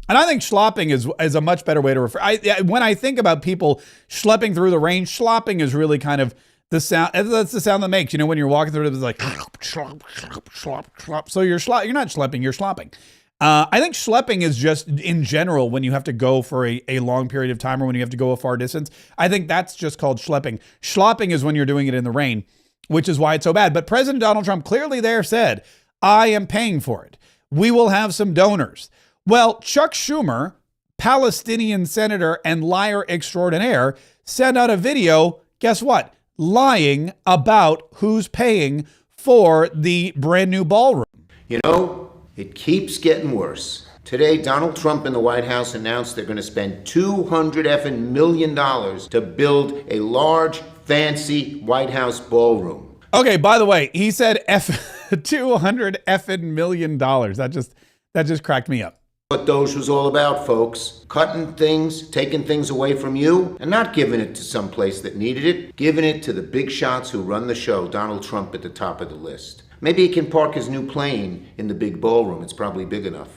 And I think schlopping is a much better way to refer. When I think about people schlepping through the rain, schlopping is really kind of the sound. That's the sound that makes, you know, when you're walking through it, it's like schlop, schlop, schlop, schlop. So you're not schlepping, you're slopping. I think schlepping is just in general when you have to go for a long period of time or when you have to go a far distance. I think that's just called schlepping. Schlopping is when you're doing it in the rain, which is why it's so bad. But President Donald Trump clearly there said, I am paying for it. We will have some donors. Well, Chuck Schumer, Palestinian senator and liar extraordinaire, sent out a video, guess what? Lying about who's paying for the brand new ballroom. You know, it keeps getting worse. Today, Donald Trump and the White House announced they're going to spend $200 million to build a large, fancy White House ballroom. Okay, by the way, he said $200 million. That just cracked me up. What Doge was all about, folks. Cutting things, taking things away from you, and not giving it to some place that needed it. Giving it to the big shots who run the show, Donald Trump at the top of the list. Maybe he can park his new plane in the big ballroom. It's probably big enough.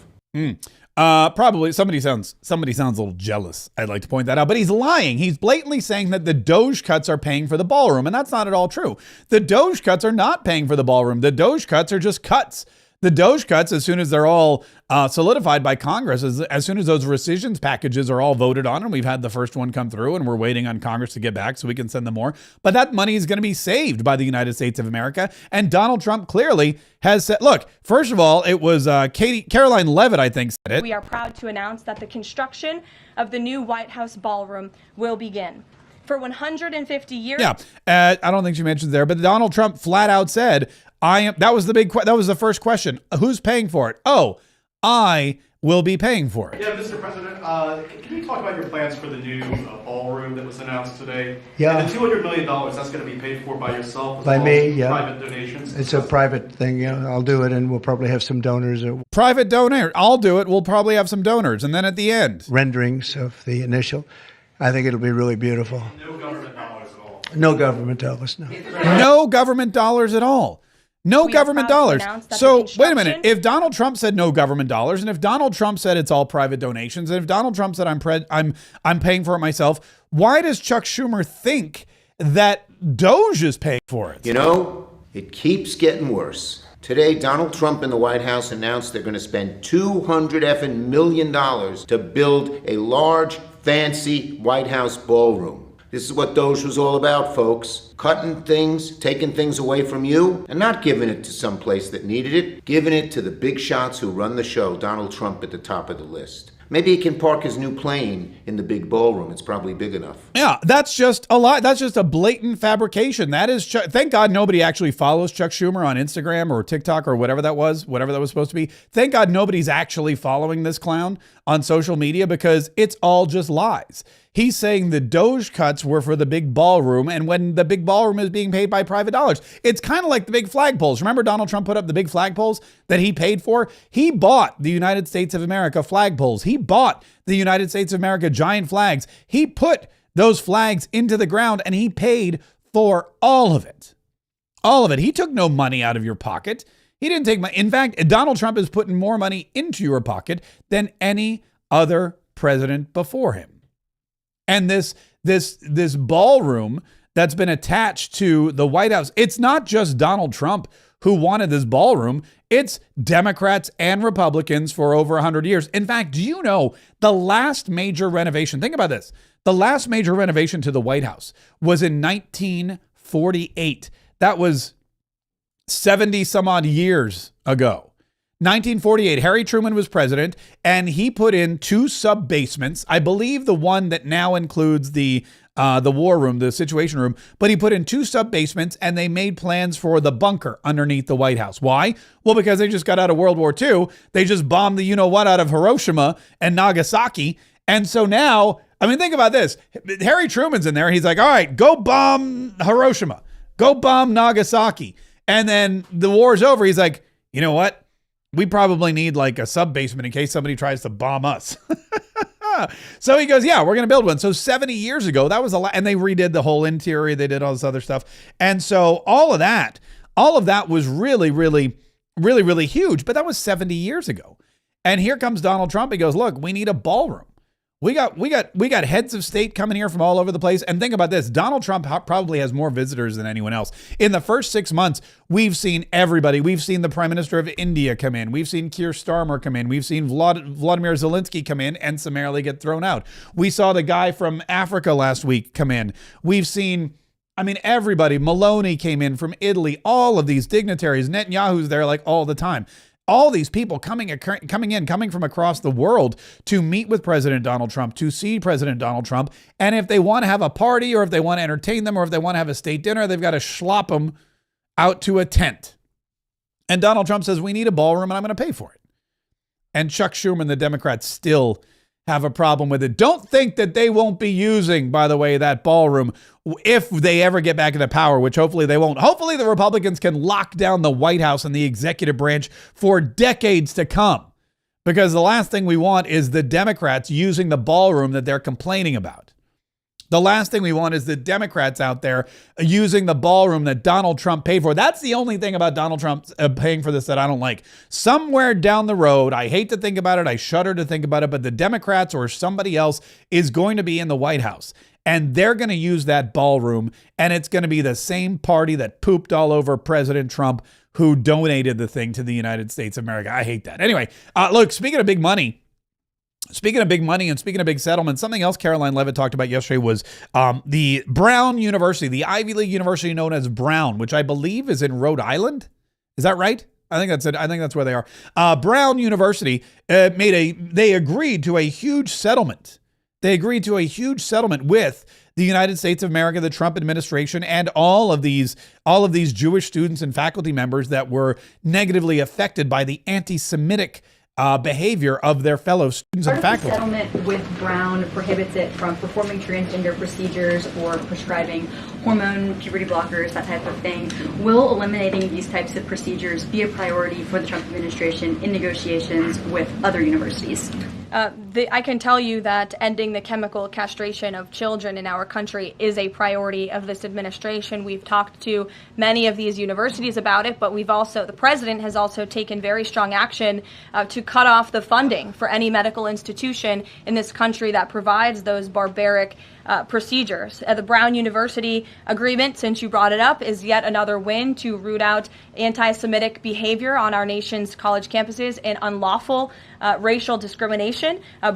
Probably somebody sounds a little jealous. I'd like to point that out, but he's lying. He's blatantly saying that the Doge cuts are paying for the ballroom, and that's not at all true. The Doge cuts are not paying for the ballroom. The Doge cuts are just cuts. The Doge cuts, as soon as they're all solidified by Congress, as soon as those rescissions packages are all voted on, and we've had the first one come through, and we're waiting on Congress to get back so we can send them more. But that money is going to be saved by the United States of America. And Donald Trump clearly has said, look, first of all, it was Caroline Leavitt, I think, said it. We are proud to announce that the construction of the new White House ballroom will begin. For 150 years. Yeah, I don't think she mentioned there, but Donald Trump flat out said, that was the first question. Who's paying for it? Oh, I will be paying for it. Yeah, Mr. President, can you talk about your plans for the new ballroom that was announced today? Yeah. And the $200 million, that's going to be paid for by yourself as By well me, as yeah. private donations? It's a private thing. Yeah, I'll do it, and we'll probably have some donors. Private donor. I'll do it. We'll probably have some donors. And then at the end, renderings of the initial. I think it'll be really beautiful. No government dollars at all. No government dollars, no. no government dollars at all. No We are government proud to dollars. announce that So the wait a minute. construction- If Donald Trump said no government dollars, and if Donald Trump said it's all private donations, and if Donald Trump said I'm paying for it myself, why does Chuck Schumer think that Doge is paying for it? You know, it keeps getting worse. Today, Donald Trump and the White House announced they're going to spend $200 million to build a large, fancy White House ballroom. This is what Doge was all about, folks. Cutting things, taking things away from you, and not giving it to some place that needed it. Giving it to the big shots who run the show, Donald Trump at the top of the list. Maybe he can park his new plane in the big ballroom. It's probably big enough. Yeah, that's just a lie. That's just a blatant fabrication. That is, thank God nobody actually follows Chuck Schumer on Instagram or TikTok or whatever that was supposed to be. Thank God nobody's actually following this clown on social media, because it's all just lies. He's saying the Doge cuts were for the big ballroom, and when the big ballroom is being paid by private dollars. It's kind of like the big flagpoles. Remember Donald Trump put up the big flagpoles that he paid for? He bought the United States of America flagpoles. He bought the United States of America giant flags. He put those flags into the ground, and he paid for all of it. All of it. He took no money out of your pocket. He didn't take money. In fact, Donald Trump is putting more money into your pocket than any other president before him. And this ballroom that's been attached to the White House, it's not just Donald Trump who wanted this ballroom. It's Democrats and Republicans for over 100 years. In fact, do you know the last major renovation? Think about this. The last major renovation to the White House was in 1948. That was 70 some odd years ago. 1948, Harry Truman was president, and he put in 2 sub-basements. I believe the one that now includes the war room, the Situation Room, but he put in 2 sub-basements, and they made plans for the bunker underneath the White House. Why? Well, because they just got out of World War II. They just bombed the you-know-what out of Hiroshima and Nagasaki. And so now, I mean, think about this. Harry Truman's in there. He's like, all right, go bomb Hiroshima. Go bomb Nagasaki. And then the war's over. He's like, you know what? We probably need like a sub-basement in case somebody tries to bomb us. So he goes, yeah, we're going to build one. So 70 years ago, that was a lot. And they redid the whole interior. They did all this other stuff. And so all of that was really, really, really, really huge. But that was 70 years ago. And here comes Donald Trump. He goes, look, we need a ballroom. We got heads of state coming here from all over the place. And think about this. Donald Trump probably has more visitors than anyone else. In the first 6 months, we've seen everybody. We've seen the Prime Minister of India come in. We've seen Keir Starmer come in. We've seen Vladimir Zelensky come in and summarily get thrown out. We saw the guy from Africa last week come in. We've seen, I mean, everybody. Maloney came in from Italy. All of these dignitaries. Netanyahu's there like all the time. All these people coming from across the world to meet with President Donald Trump, to see President Donald Trump. And if they want to have a party, or if they want to entertain them, or if they want to have a state dinner, they've got to schlop them out to a tent. And Donald Trump says, we need a ballroom and I'm going to pay for it. And Chuck Schumer and the Democrats still have a problem with it. Don't think that they won't be using, by the way, that ballroom if they ever get back into power, which hopefully they won't. Hopefully the Republicans can lock down the White House and the executive branch for decades to come, because the last thing we want is the Democrats using the ballroom that they're complaining about. The last thing we want is the Democrats out there using the ballroom that Donald Trump paid for. That's the only thing about Donald Trump paying for this that I don't like. Somewhere down the road, I hate to think about it, I shudder to think about it, but the Democrats or somebody else is going to be in the White House, and they're going to use that ballroom, and it's going to be the same party that pooped all over President Trump, who donated the thing to the United States of America. I hate that. Anyway, look, speaking of big money and speaking of big settlements, something else Caroline Leavitt talked about yesterday was the Brown University, the Ivy League university known as Brown, which I believe is in Rhode Island. Is that right? I think that's it. I think that's where they are. Brown University they agreed to a huge settlement. They agreed to a huge settlement with the United States of America, the Trump administration, and all of these Jewish students and faculty members that were negatively affected by the anti-Semitic behavior of their fellow students and faculty. Part of the settlement with Brown prohibits it from performing transgender procedures or prescribing hormone puberty blockers, that type of thing. Will eliminating these types of procedures be a priority for the Trump administration in negotiations with other universities? I can tell you that ending the chemical castration of children in our country is a priority of this administration. We've talked to many of these universities about it, but the president has also taken very strong action to cut off the funding for any medical institution in this country that provides those barbaric procedures. The Brown University agreement, since you brought it up, is yet another win to root out anti-Semitic behavior on our nation's college campuses and unlawful racial discrimination.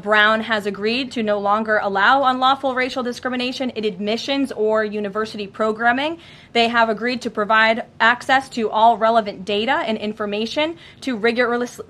Brown has agreed to no longer allow unlawful racial discrimination in admissions or university programming. They have agreed to provide access to all relevant data and information to rigorously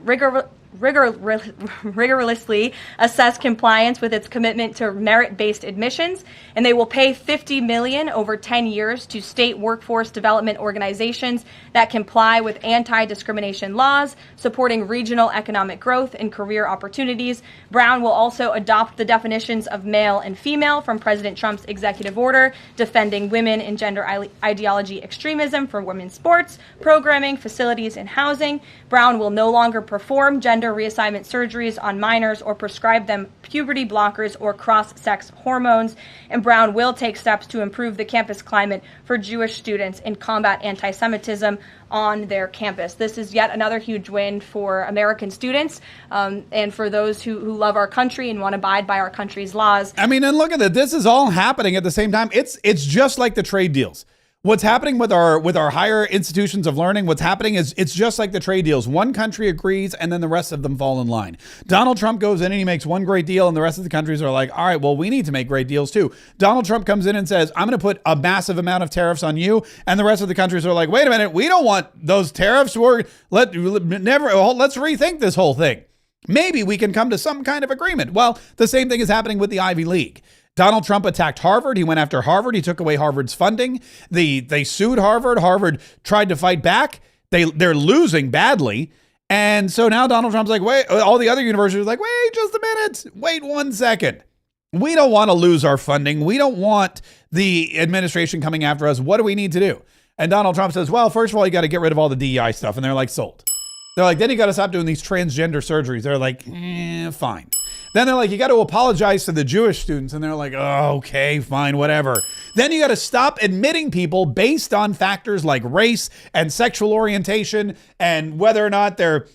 assess compliance with its commitment to merit-based admissions, and they will pay $50 million over 10 years to state workforce development organizations that comply with anti-discrimination laws, supporting regional economic growth and career opportunities. Brown will also adopt the definitions of male and female from President Trump's executive order, defending women and gender ideology extremism for women's sports, programming, facilities, and housing. Brown will no longer perform gender reassignment surgeries on minors or prescribe them puberty blockers or cross-sex hormones. And Brown will take steps to improve the campus climate for Jewish students and combat anti-Semitism on their campus. This is yet another huge win for American students and for those who love our country and want to abide by our country's laws. I mean, and look at that. This is all happening at the same time. It's just like the trade deals. What's happening with our higher institutions of learning, what's happening is it's just like the trade deals. One country agrees and then the rest of them fall in line. Donald Trump goes in and he makes one great deal and the rest of the countries are like, all right, well, we need to make great deals too. Donald Trump comes in and says, I'm going to put a massive amount of tariffs on you. And the rest of the countries are like, wait a minute, we don't want those tariffs. Let's rethink this whole thing. Maybe we can come to some kind of agreement. Well, the same thing is happening with the Ivy League. Donald Trump attacked Harvard. He went after Harvard. He took away Harvard's funding. They sued Harvard. Harvard tried to fight back. They're losing badly. And so now Donald Trump's like, wait, all the other universities are like, wait just a minute. Wait 1 second. We don't want to lose our funding. We don't want the administration coming after us. What do we need to do? And Donald Trump says, well, first of all, you got to get rid of all the DEI stuff. And they're like, sold. They're like, then you got to stop doing these transgender surgeries. They're like, fine. Then they're like, you got to apologize to the Jewish students. And they're like, oh, okay, fine, whatever. Then you got to stop admitting people based on factors like race and sexual orientation and whether or not they're,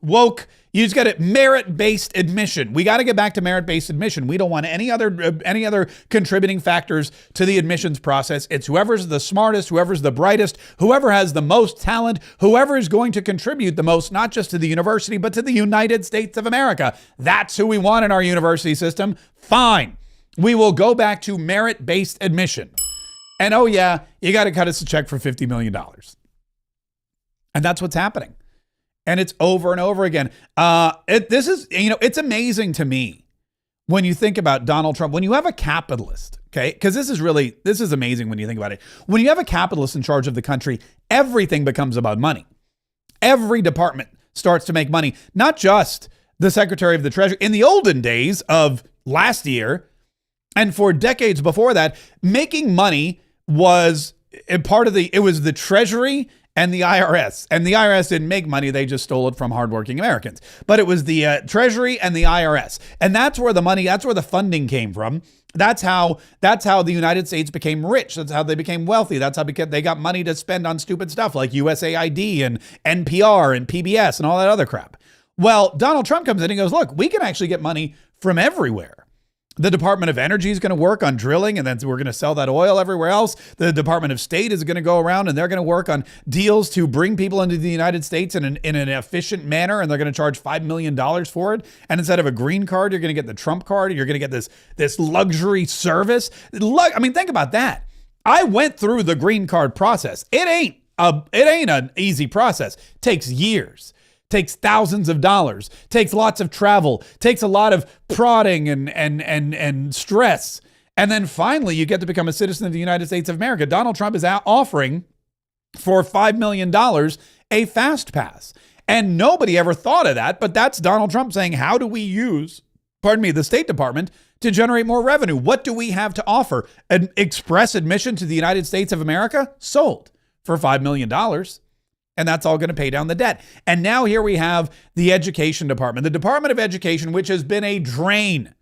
woke. You just got merit-based admission. We got to get back to merit-based admission. We don't want any other contributing factors to the admissions process. It's whoever's the smartest, whoever's the brightest, whoever has the most talent, whoever is going to contribute the most, not just to the university, but to the United States of America. That's who we want in our university system. Fine. We will go back to merit-based admission. And oh yeah, you got to cut us a check for $50 million. And that's what's happening. And it's over and over again. It's amazing to me when you think about Donald Trump, when you have a capitalist, okay? Because this is amazing when you think about it. When you have a capitalist in charge of the country, everything becomes about money. Every department starts to make money, not just the Secretary of the Treasury. In the olden days of last year, and for decades before that, making money was it was the Treasury and the IRS. And the IRS didn't make money. They just stole it from hardworking Americans. But it was the Treasury and the IRS. And that's where the funding came from. That's how the United States became rich. That's how they became wealthy. That's how they got money to spend on stupid stuff like USAID and NPR and PBS and all that other crap. Well, Donald Trump comes in and goes, look, we can actually get money from everywhere. The Department of Energy is going to work on drilling, and then we're going to sell that oil everywhere else. The Department of State is going to go around, and they're going to work on deals to bring people into the United States in an efficient manner, and they're going to charge $5 million for it. And instead of a green card, you're going to get the Trump card. You're going to get this luxury service. Think about that. I went through the green card process. It ain't an easy process. It takes years. Takes thousands of dollars, takes lots of travel, takes a lot of prodding and stress. And then finally, you get to become a citizen of the United States of America. Donald Trump is offering for $5 million a fast pass. And nobody ever thought of that, but that's Donald Trump saying, how do we use, the State Department to generate more revenue? What do we have to offer? An express admission to the United States of America? Sold for $5 million. And that's all going to pay down the debt. And now here we have the Education Department, the Department of Education, which has been a drain.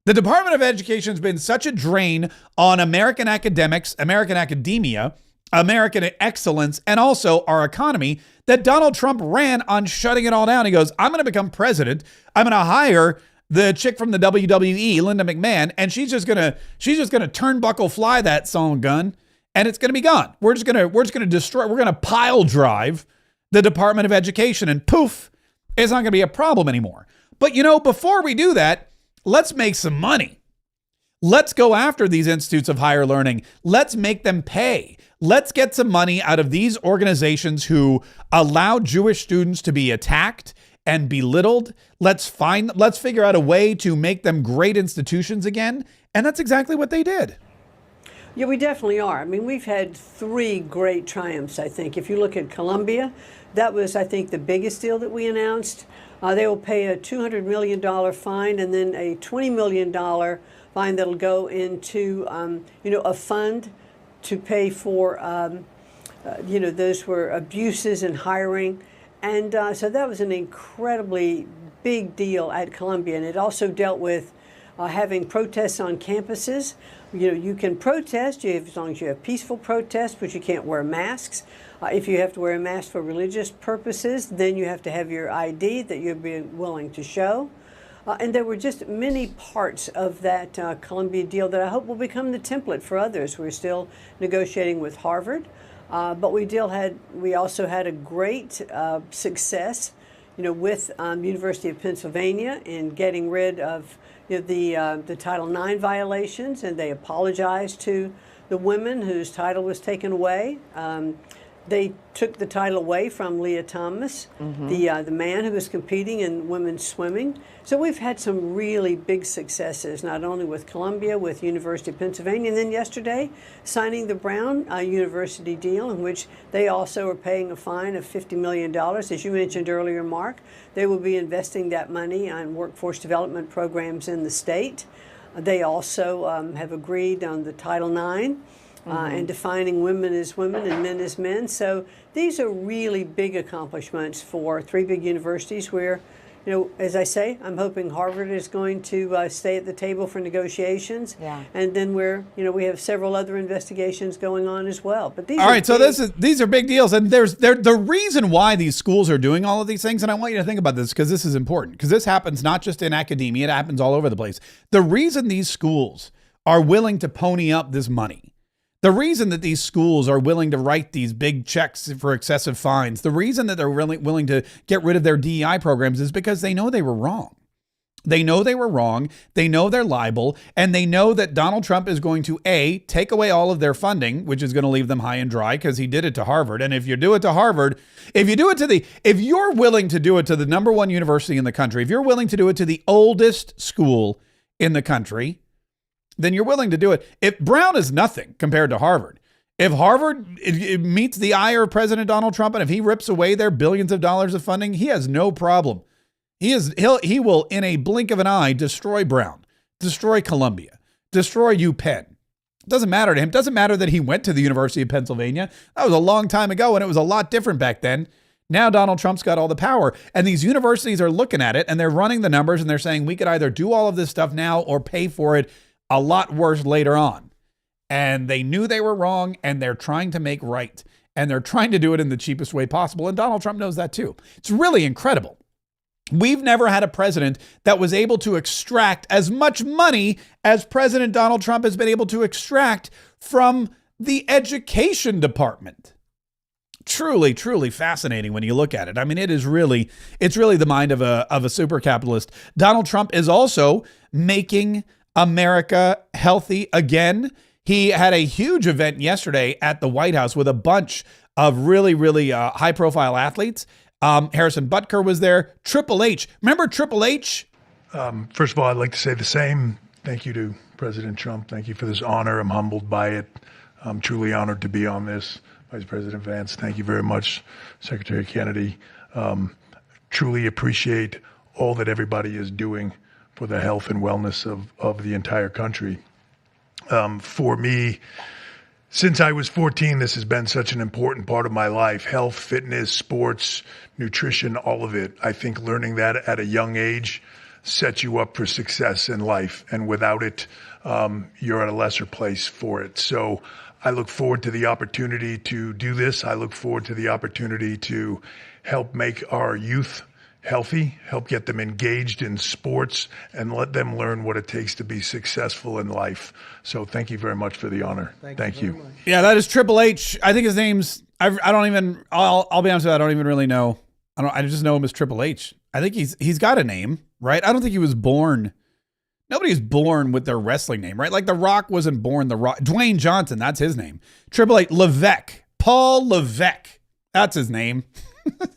The Department of Education has been such a drain on American academics, American academia, American excellence, and also our economy that Donald Trump ran on shutting it all down. He goes, I'm going to become president. I'm going to hire the chick from the WWE, Linda McMahon, and she's just going to turnbuckle fly that song gun, and it's going to be gone. We're just going to destroy. We're going to pile drive the Department of Education, and poof, it's not going to be a problem anymore. But before we do that, let's make some money. Let's go after these institutes of higher learning. Let's make them pay. Let's get some money out of these organizations who allow Jewish students to be attacked and belittled. Let's figure out a way to make them great institutions again. And that's exactly what they did. Yeah, we definitely are. I mean, we've had 3 great triumphs, I think. If you look at Columbia, that was, I think, the biggest deal that we announced. They will pay a $200 million fine and then a $20 million fine that'll go into, a fund to pay for, those were abuses in hiring. And so that was an incredibly big deal at Columbia. And it also dealt with having protests on campuses. You can protest as long as you have peaceful protests, but you can't wear masks. If you have to wear a mask for religious purposes, then you have to have your ID that you're being willing to show. And there were just many parts of that Columbia deal that I hope will become the template for others. We're still negotiating with Harvard, but we also had a great success, with University of Pennsylvania in getting rid of the Title IX violations, and they apologized to the women whose title was taken away. They took the title away from Leah Thomas, the man who was competing in women's swimming. So we've had some really big successes, not only with Columbia, with University of Pennsylvania, and then yesterday signing the Brown University deal, in which they also are paying a fine of $50 million. As you mentioned earlier, Mark, they will be investing that money on workforce development programs in the state. They also have agreed on the Title IX. And defining women as women and men as men. So these are really big accomplishments for 3 big universities where, as I say, I'm hoping Harvard is going to stay at the table for negotiations. Yeah. And then we have several other investigations going on as well. But these these are big deals. And there's the reason why these schools are doing all of these things. And I want you to think about this because this is important, because this happens not just in academia, it happens all over the place. The reason these schools are willing to pony up this money, the reason that these schools are willing to write these big checks for excessive fines, the reason that they're really willing to get rid of their DEI programs is because they know they were wrong. They know they were wrong. They know they're liable. And they know that Donald Trump is going to, A, take away all of their funding, which is going to leave them high and dry because he did it to Harvard. And if you do it to Harvard, if you're willing to do it to the #1 university in the country, if you're willing to do it to the oldest school in the country, then you're willing to do it. If Brown is nothing compared to Harvard, if Harvard it meets the ire of President Donald Trump, and if he rips away their billions of dollars of funding, he has no problem. He will, in a blink of an eye, destroy Brown, destroy Columbia, destroy UPenn. It doesn't matter to him. It doesn't matter that he went to the University of Pennsylvania. That was a long time ago, and it was a lot different back then. Now Donald Trump's got all the power, and these universities are looking at it, and they're running the numbers, and they're saying we could either do all of this stuff now or pay for it a lot worse later on. And they knew they were wrong, and they're trying to make right. And they're trying to do it in the cheapest way possible. And Donald Trump knows that too. It's really incredible. We've never had a president that was able to extract as much money as President Donald Trump has been able to extract from the education department. Truly, truly fascinating when you look at it. I mean, it's really the mind of a super capitalist. Donald Trump is also making America healthy again. He had a huge event yesterday at the White House with a bunch of really, really high-profile athletes. Harrison Butker was there. Triple H. Remember Triple H? First of all, I'd like to say the same. Thank you to President Trump. Thank you for this honor. I'm humbled by it. I'm truly honored to be on this. Vice President Vance, thank you very much. Secretary Kennedy, truly appreciate all that everybody is doing for the health and wellness of the entire country. For me, since I was 14, this has been such an important part of my life. Health, fitness, sports, nutrition, all of it. I think learning that at a young age sets you up for success in life. And without it, you're at a lesser place for it. So I look forward to the opportunity to do this. I look forward to the opportunity to help make our youth healthy, help get them engaged in sports, and let them learn what it takes to be successful in life. So thank you very much for the honor. Thank you. Yeah, that is Triple H. I think his name's, I'll be honest with you, I don't even really know. I just know him as Triple H. I think he's got a name, right? I don't think he was born. Nobody is born with their wrestling name, right? Like The Rock wasn't born The Rock. Dwayne Johnson, that's his name. Triple H, Levesque. Paul Levesque. That's his name.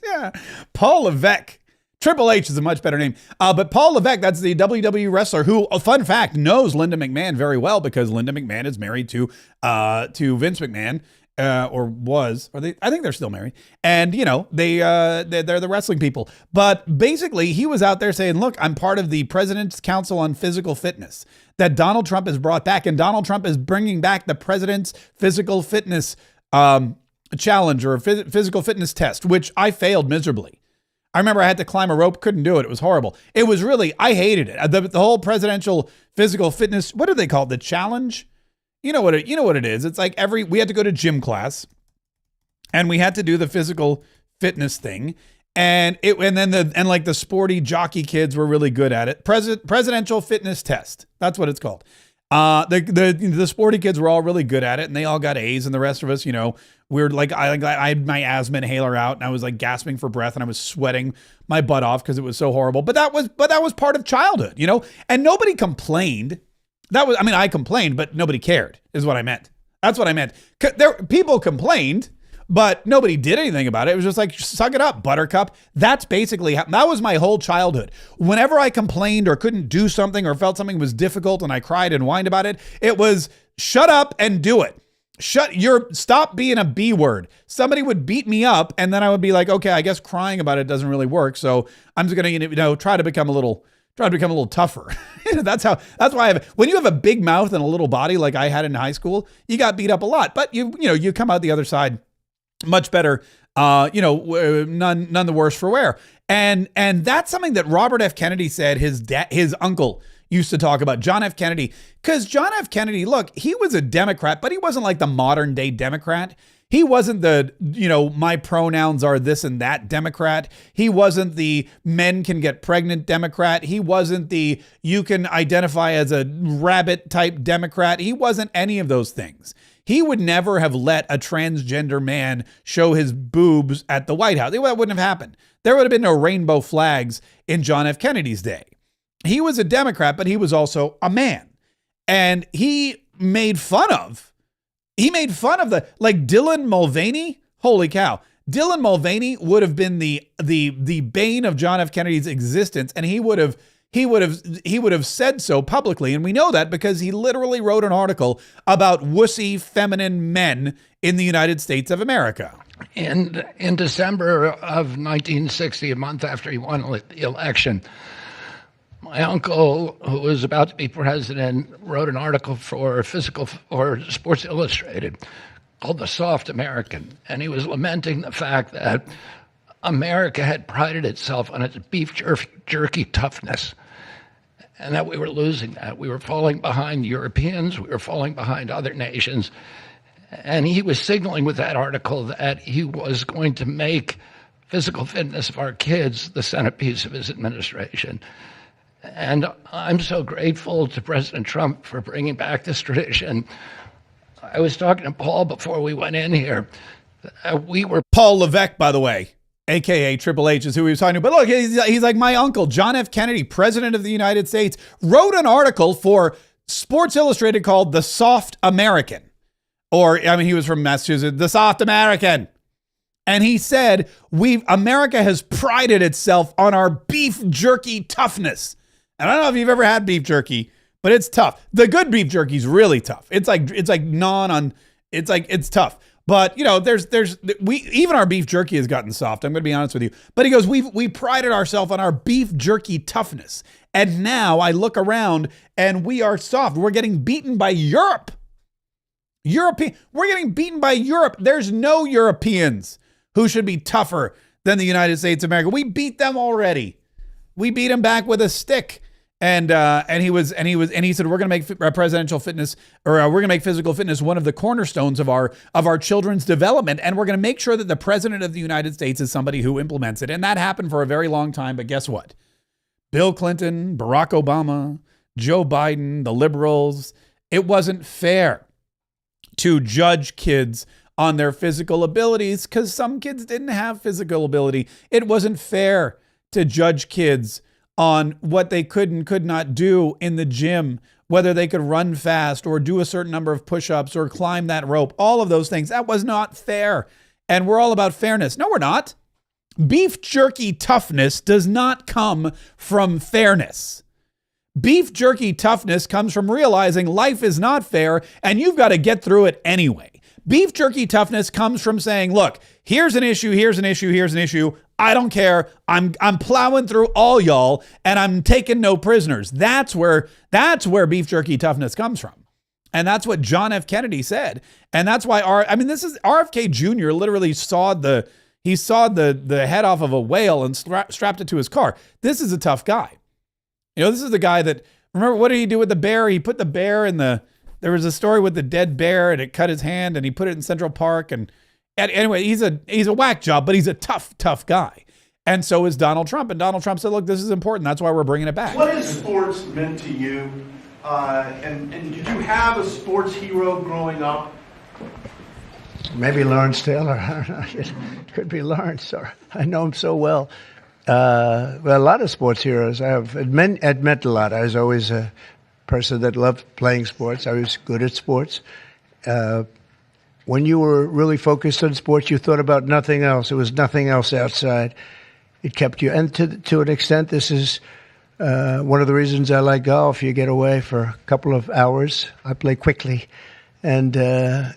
Yeah, Paul Levesque. Triple H is a much better name. But Paul Levesque, that's the WWE wrestler who, a fun fact, knows Linda McMahon very well because Linda McMahon is married to Vince McMahon, or was. I think they're still married. And, you know, they're the wrestling people. But basically, he was out there saying, look, I'm part of the President's Council on Physical Fitness that Donald Trump has brought back. And Donald Trump is bringing back the President's Physical Fitness challenge or physical fitness test, which I failed miserably. I remember I had to climb a rope, couldn't do it. It was horrible. It was really, I hated it. The whole presidential physical fitness, what do they call it? The challenge? You know what it is. It's like we had to go to gym class and we had to do the physical fitness thing. And the sporty jockey kids were really good at it. Presidential fitness test. That's what it's called. The sporty kids were all really good at it and they all got A's, and the rest of us, you know, we're like, I had my asthma inhaler out and I was like gasping for breath and I was sweating my butt off because it was so horrible. But that was part of childhood, you know, and nobody complained. I complained, but nobody cared is what I meant. That's what I meant. People complained, but nobody did anything about it. It was just like, suck it up, buttercup. That's basically that was my whole childhood. Whenever I complained or couldn't do something or felt something was difficult and I cried and whined about it, it was shut up and do it. Stop being a B word. Somebody would beat me up and then I would be like, okay, I guess crying about it doesn't really work. So I'm just going to, try to become a little tougher. That's why when you have a big mouth and a little body like I had in high school, you got beat up a lot, but you come out the other side much better, none the worse for wear. And that's something that Robert F. Kennedy said his uncle used to talk about, John F. Kennedy. Because John F. Kennedy, look, he was a Democrat, but he wasn't like the modern day Democrat. He wasn't the, my pronouns are this and that Democrat. He wasn't the men can get pregnant Democrat. He wasn't the you can identify as a rabbit type Democrat. He wasn't any of those things. He would never have let a transgender man show his boobs at the White House. It wouldn't have happened. There would have been no rainbow flags in John F. Kennedy's day. He was a Democrat, but he was also a man. And he made fun of Dylan Mulvaney. Holy cow. Dylan Mulvaney would have been the bane of John F. Kennedy's existence. And he would have said so publicly. And we know that because he literally wrote an article about wussy feminine men in the United States of America. In December of 1960, a month after he won the election, my uncle, who was about to be president, wrote an article for Sports Illustrated called The Soft American. And he was lamenting the fact that America had prided itself on its beef jerky toughness, and that we were losing that. We were falling behind Europeans. We were falling behind other nations. And he was signaling with that article that he was going to make physical fitness of our kids the centerpiece of his administration. And I'm so grateful to President Trump for bringing back this tradition. I was talking to Paul before we went in here. Paul Levesque, by the way, AKA Triple H, is who he was talking to. But look, he's like my uncle, John F. Kennedy, President of the United States, wrote an article for Sports Illustrated called The Soft American. He was from Massachusetts, The Soft American. And he said, America has prided itself on our beef jerky toughness. And I don't know if you've ever had beef jerky, but it's tough. The good beef jerky is really tough. It's like naan It's like, it's tough. But, you know, even our beef jerky has gotten soft. I'm going to be honest with you. But he goes, we prided ourselves on our beef jerky toughness. And now I look around and we are soft. We're getting beaten by Europe. We're getting beaten by Europe. There's no Europeans who should be tougher than the United States of America. We beat them already. We beat them back with a stick. And he said, we're going to make presidential fitness, or we're going to make physical fitness one of the cornerstones of our children's development. And we're going to make sure that the president of the United States is somebody who implements it. And that happened for a very long time. But guess what? Bill Clinton, Barack Obama, Joe Biden, the liberals, it wasn't fair to judge kids on their physical abilities because some kids didn't have physical ability. It wasn't fair to judge kids on what they could and could not do in the gym, whether they could run fast or do a certain number of push-ups or climb that rope, all of those things. That was not fair. And we're all about fairness. No, we're not. Beef jerky toughness does not come from fairness. Beef jerky toughness comes from realizing life is not fair and you've got to get through it anyway. Beef jerky toughness comes from saying, look, here's an issue, here's an issue, here's an issue. I don't care. I'm plowing through all y'all and I'm taking no prisoners. That's where beef jerky toughness comes from. And that's what John F. Kennedy said. And that's why this is RFK Jr. literally sawed the head off of a whale and strapped it to his car. This is a tough guy. You know, this is the guy that, remember, what did he do with the bear? He put the bear in there was a story with the dead bear and it cut his hand and he put it in Central Park. And anyway, he's a whack job, but he's a tough guy. And so is Donald Trump. And Donald Trump said, look, this is important. That's why we're bringing it back. What has sports meant to you? And did you have a sports hero growing up? Maybe Lawrence Taylor. I don't know. It could be Lawrence. I know him so well. Well, a lot of sports heroes. It meant a lot. I was always a person that loved playing sports. I was good at sports. When you were really focused on sports, you thought about nothing else. There was nothing else outside. It kept you. And to an extent, this is one of the reasons I like golf. You get away for a couple of hours. I play quickly and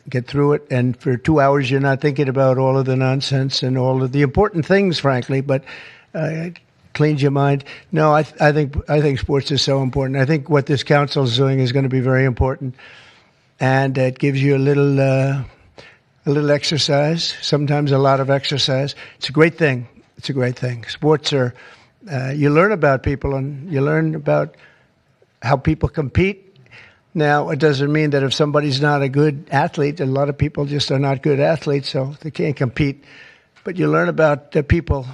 get through it. And for 2 hours, you're not thinking about all of the nonsense and all of the important things, frankly. But it cleans your mind. No, I think sports is so important. I think what this council is doing is going to be very important, and it gives you a little exercise. Sometimes a lot of exercise. It's a great thing. It's a great thing. Sports are you learn about people and you learn about how people compete. Now, it doesn't mean that if somebody's not a good athlete, a lot of people just are not good athletes, so they can't compete. But you learn about the people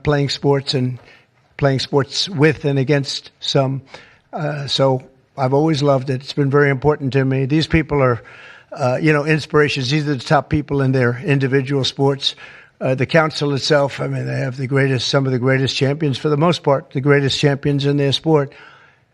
playing sports and playing sports with and against some. So I've always loved it. It's been very important to me. These people are, inspirations. These are the top people in their individual sports. The council itself, they have some of the greatest champions, for the most part, the greatest champions in their sport.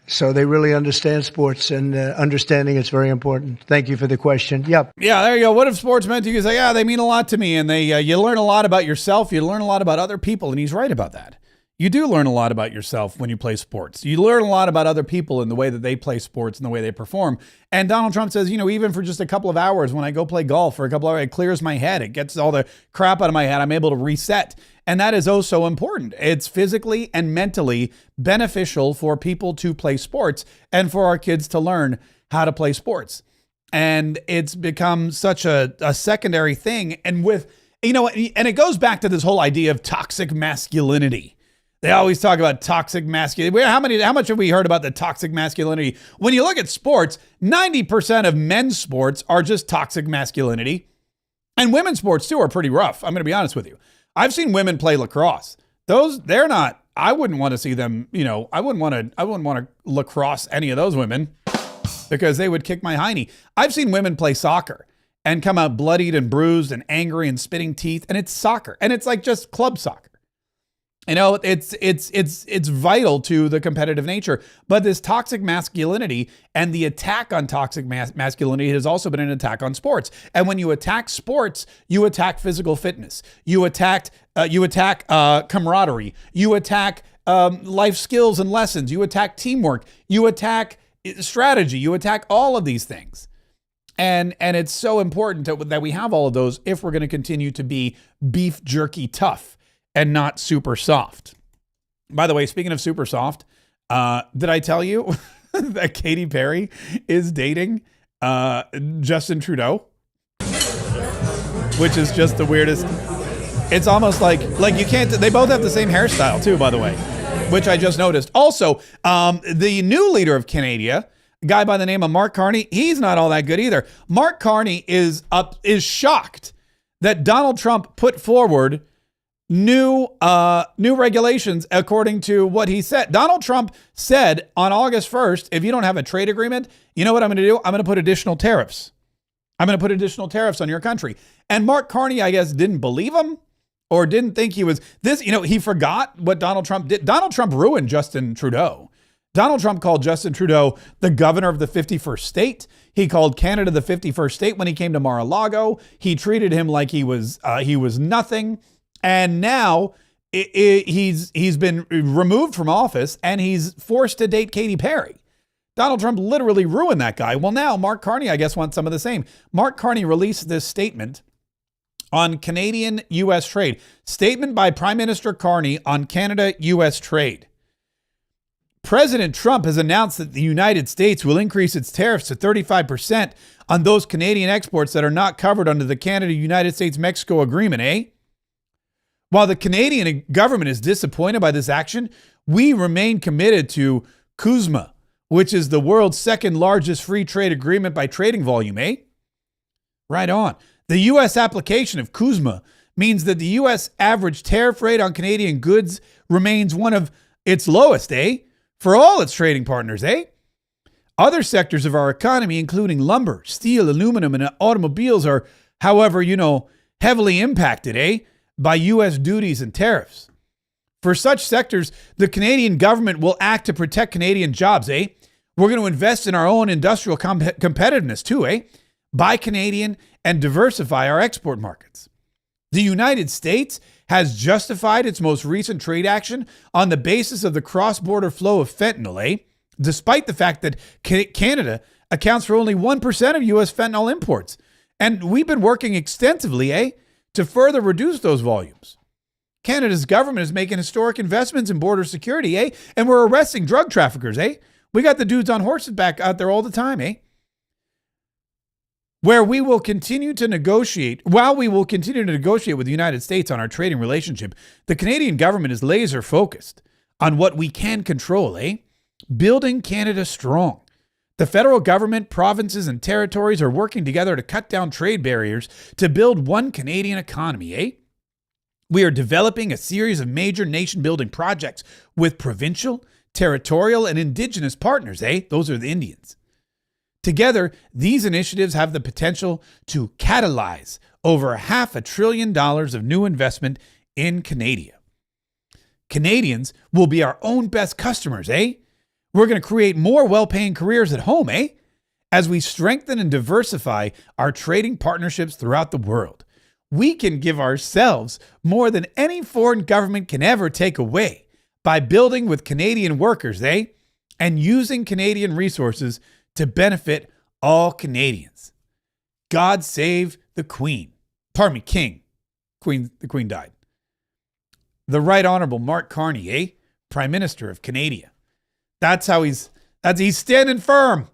So they really understand sports, and understanding it's very important. Thank you for the question. Yep. Yeah, there you go. What have sports meant to you? You say, yeah, they mean a lot to me. And you learn a lot about yourself. You learn a lot about other people. And he's right about that. You do learn a lot about yourself when you play sports. You learn a lot about other people and the way that they play sports and the way they perform. And Donald Trump says, even for just a couple of hours, when I go play golf for a couple of hours, it clears my head. It gets all the crap out of my head. I'm able to reset. And that is oh so important. It's physically and mentally beneficial for people to play sports and for our kids to learn how to play sports. And it's become such a secondary thing. And and it goes back to this whole idea of toxic masculinity. They always talk about toxic masculinity. How much have we heard about the toxic masculinity? When you look at sports, 90% of men's sports are just toxic masculinity. And women's sports too are pretty rough. I'm going to be honest with you. I've seen women play lacrosse. They're not, I wouldn't want to see them, I wouldn't want to lacrosse any of those women because they would kick my hiney. I've seen women play soccer and come out bloodied and bruised and angry and spitting teeth. And it's soccer. And it's like just club soccer. It's vital to the competitive nature, but this toxic masculinity and the attack on toxic masculinity has also been an attack on sports. And when you attack sports, you attack physical fitness. You attack camaraderie. You attack life skills and lessons. You attack teamwork. You attack strategy. You attack all of these things. And it's so important that we have all of those if we're going to continue to be beef jerky tough and not super soft. By the way, speaking of super soft, did I tell you that Katy Perry is dating Justin Trudeau? Which is just the weirdest. It's almost like you can't. They both have the same hairstyle too, by the way, which I just noticed. Also, the new leader of Canada, a guy by the name of Mark Carney, he's not all that good either. Mark Carney is shocked that Donald Trump put forward new regulations according to what he said. Donald Trump said on August 1st, if you don't have a trade agreement, you know what I'm going to do? I'm going to put additional tariffs. I'm going to put additional tariffs on your country. And Mark Carney, I guess, didn't believe him or didn't think he was this. He forgot what Donald Trump did. Donald Trump ruined Justin Trudeau. Donald Trump called Justin Trudeau the governor of the 51st state. He called Canada the 51st state when he came to Mar-a-Lago. He treated him like he was nothing. And now he's been removed from office and he's forced to date Katy Perry. Donald Trump literally ruined that guy. Well, now Mark Carney, I guess, wants some of the same. Mark Carney released this statement on Canadian-U.S. trade. Statement by Prime Minister Carney on Canada-U.S. trade. President Trump has announced that the United States will increase its tariffs to 35% on those Canadian exports that are not covered under the Canada-United States-Mexico agreement, While the Canadian government is disappointed by this action, we remain committed to CUSMA, which is the world's second largest free trade agreement by trading volume, Right on. The U.S. application of CUSMA means that the U.S. average tariff rate on Canadian goods remains one of its lowest, for all its trading partners, Other sectors of our economy, including lumber, steel, aluminum, and automobiles are, however, heavily impacted, by U.S. duties and tariffs. For such sectors, the Canadian government will act to protect Canadian jobs, We're going to invest in our own industrial competitiveness too, Buy Canadian and diversify our export markets. The United States has justified its most recent trade action on the basis of the cross-border flow of fentanyl, despite the fact that Canada accounts for only 1% of U.S. fentanyl imports. And we've been working extensively, to further reduce those volumes. Canada's government is making historic investments in border security, and we're arresting drug traffickers, We got the dudes on horseback out there all the time, While we will continue to negotiate with the United States on our trading relationship, the Canadian government is laser focused on what we can control, Building Canada strong. The federal government, provinces, and territories are working together to cut down trade barriers to build one Canadian economy, We are developing a series of major nation-building projects with provincial, territorial, and Indigenous partners, Those are the Indians. Together, these initiatives have the potential to catalyze over $500 billion of new investment in Canada. Canadians will be our own best customers, We're going to create more well-paying careers at home, As we strengthen and diversify our trading partnerships throughout the world. We can give ourselves more than any foreign government can ever take away by building with Canadian workers, and using Canadian resources to benefit all Canadians. God save the Queen. Pardon me, King. The Queen died. The Right Honorable Mark Carney, Prime Minister of Canada. That's he's standing firm.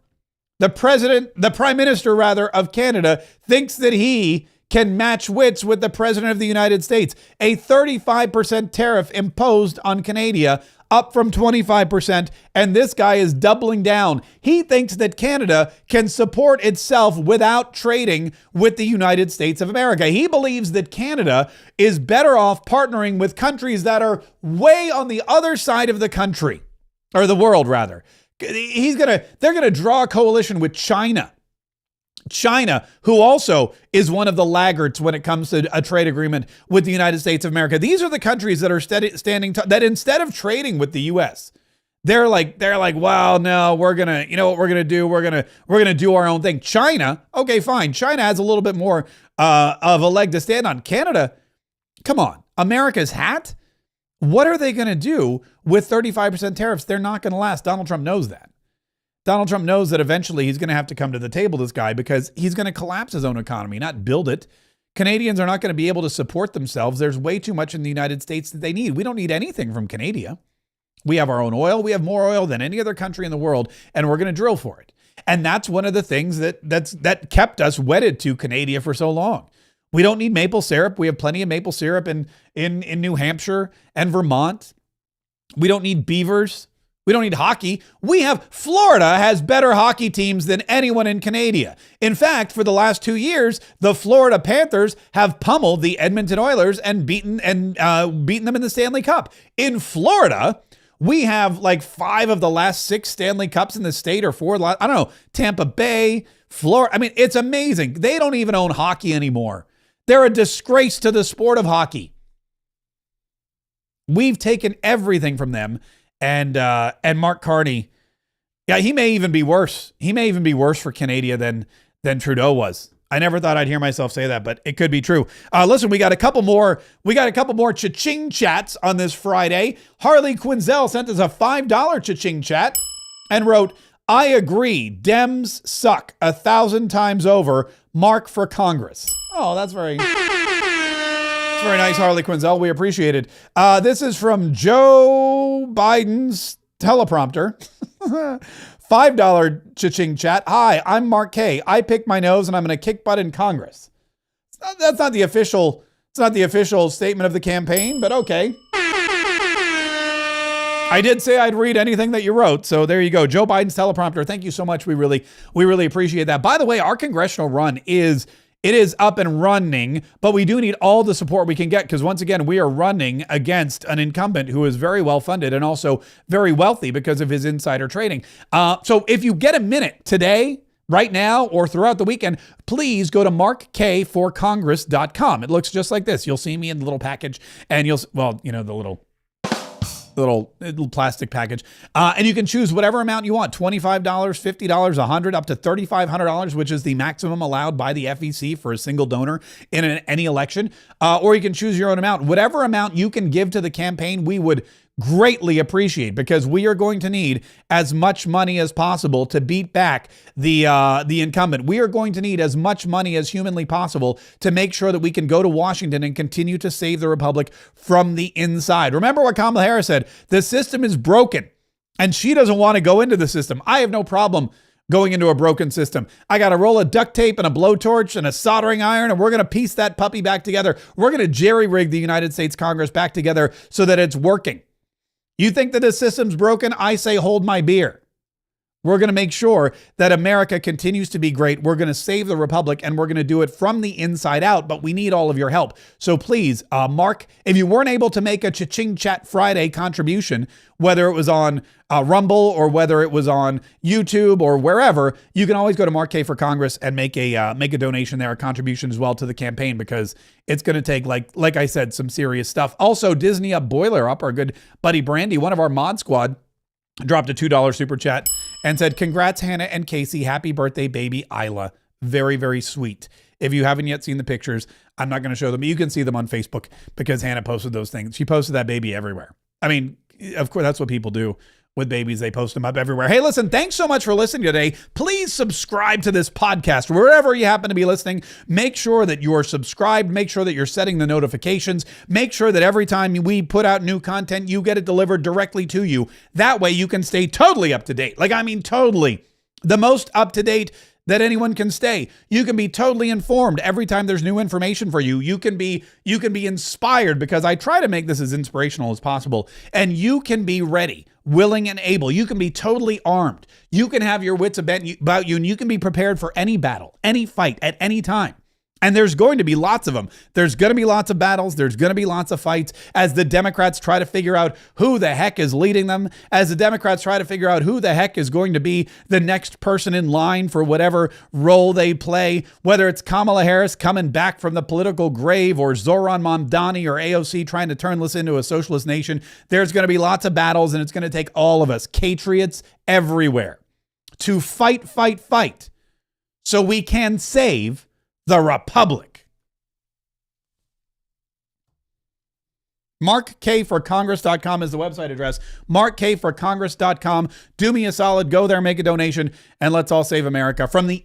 The Prime Minister of Canada thinks that he can match wits with the President of the United States. A 35% tariff imposed on Canada, up from 25%, and this guy is doubling down. He thinks that Canada can support itself without trading with the United States of America. He believes that Canada is better off partnering with countries that are way on the other side of the country, or the world rather. They're gonna draw a coalition with China. China, who also is one of the laggards when it comes to a trade agreement with the United States of America. These are the countries that are that instead of trading with the U.S., they're like, well, no, we're gonna, what we're gonna do? We're gonna do our own thing. China, okay, fine. China has a little bit more of a leg to stand on. Canada, come on, America's hat. What are they gonna do with 35% tariffs? They're not gonna last. Donald Trump knows that. Donald Trump knows that eventually he's going to have to come to the table, this guy, because he's going to collapse his own economy, not build it. Canadians are not going to be able to support themselves. There's way too much in the United States that they need. We don't need anything from Canada. We have our own oil. We have more oil than any other country in the world, and we're going to drill for it. And that's one of the things that kept us wedded to Canada for so long. We don't need maple syrup. We have plenty of maple syrup in New Hampshire and Vermont. We don't need beavers. We don't need hockey. Florida has better hockey teams than anyone in Canada. In fact, for the last 2 years, the Florida Panthers have pummeled the Edmonton Oilers and beaten them in the Stanley Cup. In Florida, we have like 5 of the last 6 Stanley Cups in the state, or 4. I don't know. Tampa Bay, Florida. I mean, it's amazing. They don't even own hockey anymore. They're a disgrace to the sport of hockey. We've taken everything from them. And Mark Carney, yeah, he may even be worse. He may even be worse for Canada than Trudeau was. I never thought I'd hear myself say that, but it could be true. Listen, we got a couple more cha-ching chats on this Friday. Harley Quinzel sent us a $5 cha-ching chat and wrote, "I agree. Dems suck 1,000 times over. Mark for Congress." Oh, that's very nice, Harley Quinzel. We appreciate it. This is from Joe Biden's teleprompter. $5 cha-ching chat. "Hi, I'm Mark Kaye. I picked my nose and I'm going to kick butt in Congress." That's not the official. It's not the official statement of the campaign, but okay. I did say I'd read anything that you wrote, so there you go. Joe Biden's teleprompter. Thank you so much. We really appreciate that. By the way, our congressional run is up and running, but we do need all the support we can get, because once again, we are running against an incumbent who is very well funded and also very wealthy because of his insider trading. So if you get a minute today, right now, or throughout the weekend, please go to markkforcongress.com. It looks just like this. You'll see me in the little package, and the little plastic package. And you can choose whatever amount you want, $25, $50, $100, up to $3,500, which is the maximum allowed by the FEC for a single donor in any election. Or you can choose your own amount. Whatever amount you can give to the campaign, we would greatly appreciate, because we are going to need as much money as possible to beat back the incumbent. We are going to need as much money as humanly possible to make sure that we can go to Washington and continue to save the republic from the inside. Remember what Kamala Harris said: the system is broken, and she doesn't want to go into the system. I have no problem going into a broken system. I got a roll of duct tape and a blowtorch and a soldering iron, and we're going to piece that puppy back together. We're going to jerry-rig the United States Congress back together so that it's working. You think that the system's broken? I say hold my beer. We're going to make sure that America continues to be great. We're going to save the republic, and we're going to do it from the inside out, but we need all of your help. So please, Mark, if you weren't able to make a Cha-Ching Chat Friday contribution, whether it was on Rumble or whether it was on YouTube or wherever, you can always go to Mark Kaye for Congress and make a donation there, a contribution as well to the campaign, because it's going to take, like I said, some serious stuff. Also, Disney Up Boiler Up, our good buddy Brandy, one of our mod squad, dropped a $2 super chat and said, "Congrats, Hannah and Casey. Happy birthday, baby Isla. Very, very sweet." If you haven't yet seen the pictures, I'm not going to show them. You can see them on Facebook, because Hannah posted those things. She posted that baby everywhere. I mean, of course, that's what people do with babies. They post them up everywhere. Hey, listen, thanks so much for listening today. Please subscribe to this podcast wherever you happen to be listening. Make sure that you're subscribed. Make sure that you're setting the notifications. Make sure that every time we put out new content, you get it delivered directly to you. That way you can stay totally up to date. Totally. The most up to date that anyone can stay. You can be totally informed every time there's new information for you. You can be inspired, because I try to make this as inspirational as possible, and you can be ready, willing, and able. You can be totally armed. You can have your wits about you, and you can be prepared for any battle, any fight at any time. And there's going to be lots of them. There's going to be lots of battles. There's going to be lots of fights as the Democrats try to figure out who the heck is leading them, as the Democrats try to figure out who the heck is going to be the next person in line for whatever role they play, whether it's Kamala Harris coming back from the political grave, or Zoran Mamdani or AOC trying to turn this into a socialist nation. There's going to be lots of battles, and it's going to take all of us, patriots everywhere, to fight, so we can save the republic. MarkKforCongress.com is the website address. MarkKforCongress.com. Do me a solid. Go there, make a donation, and let's all save America. From the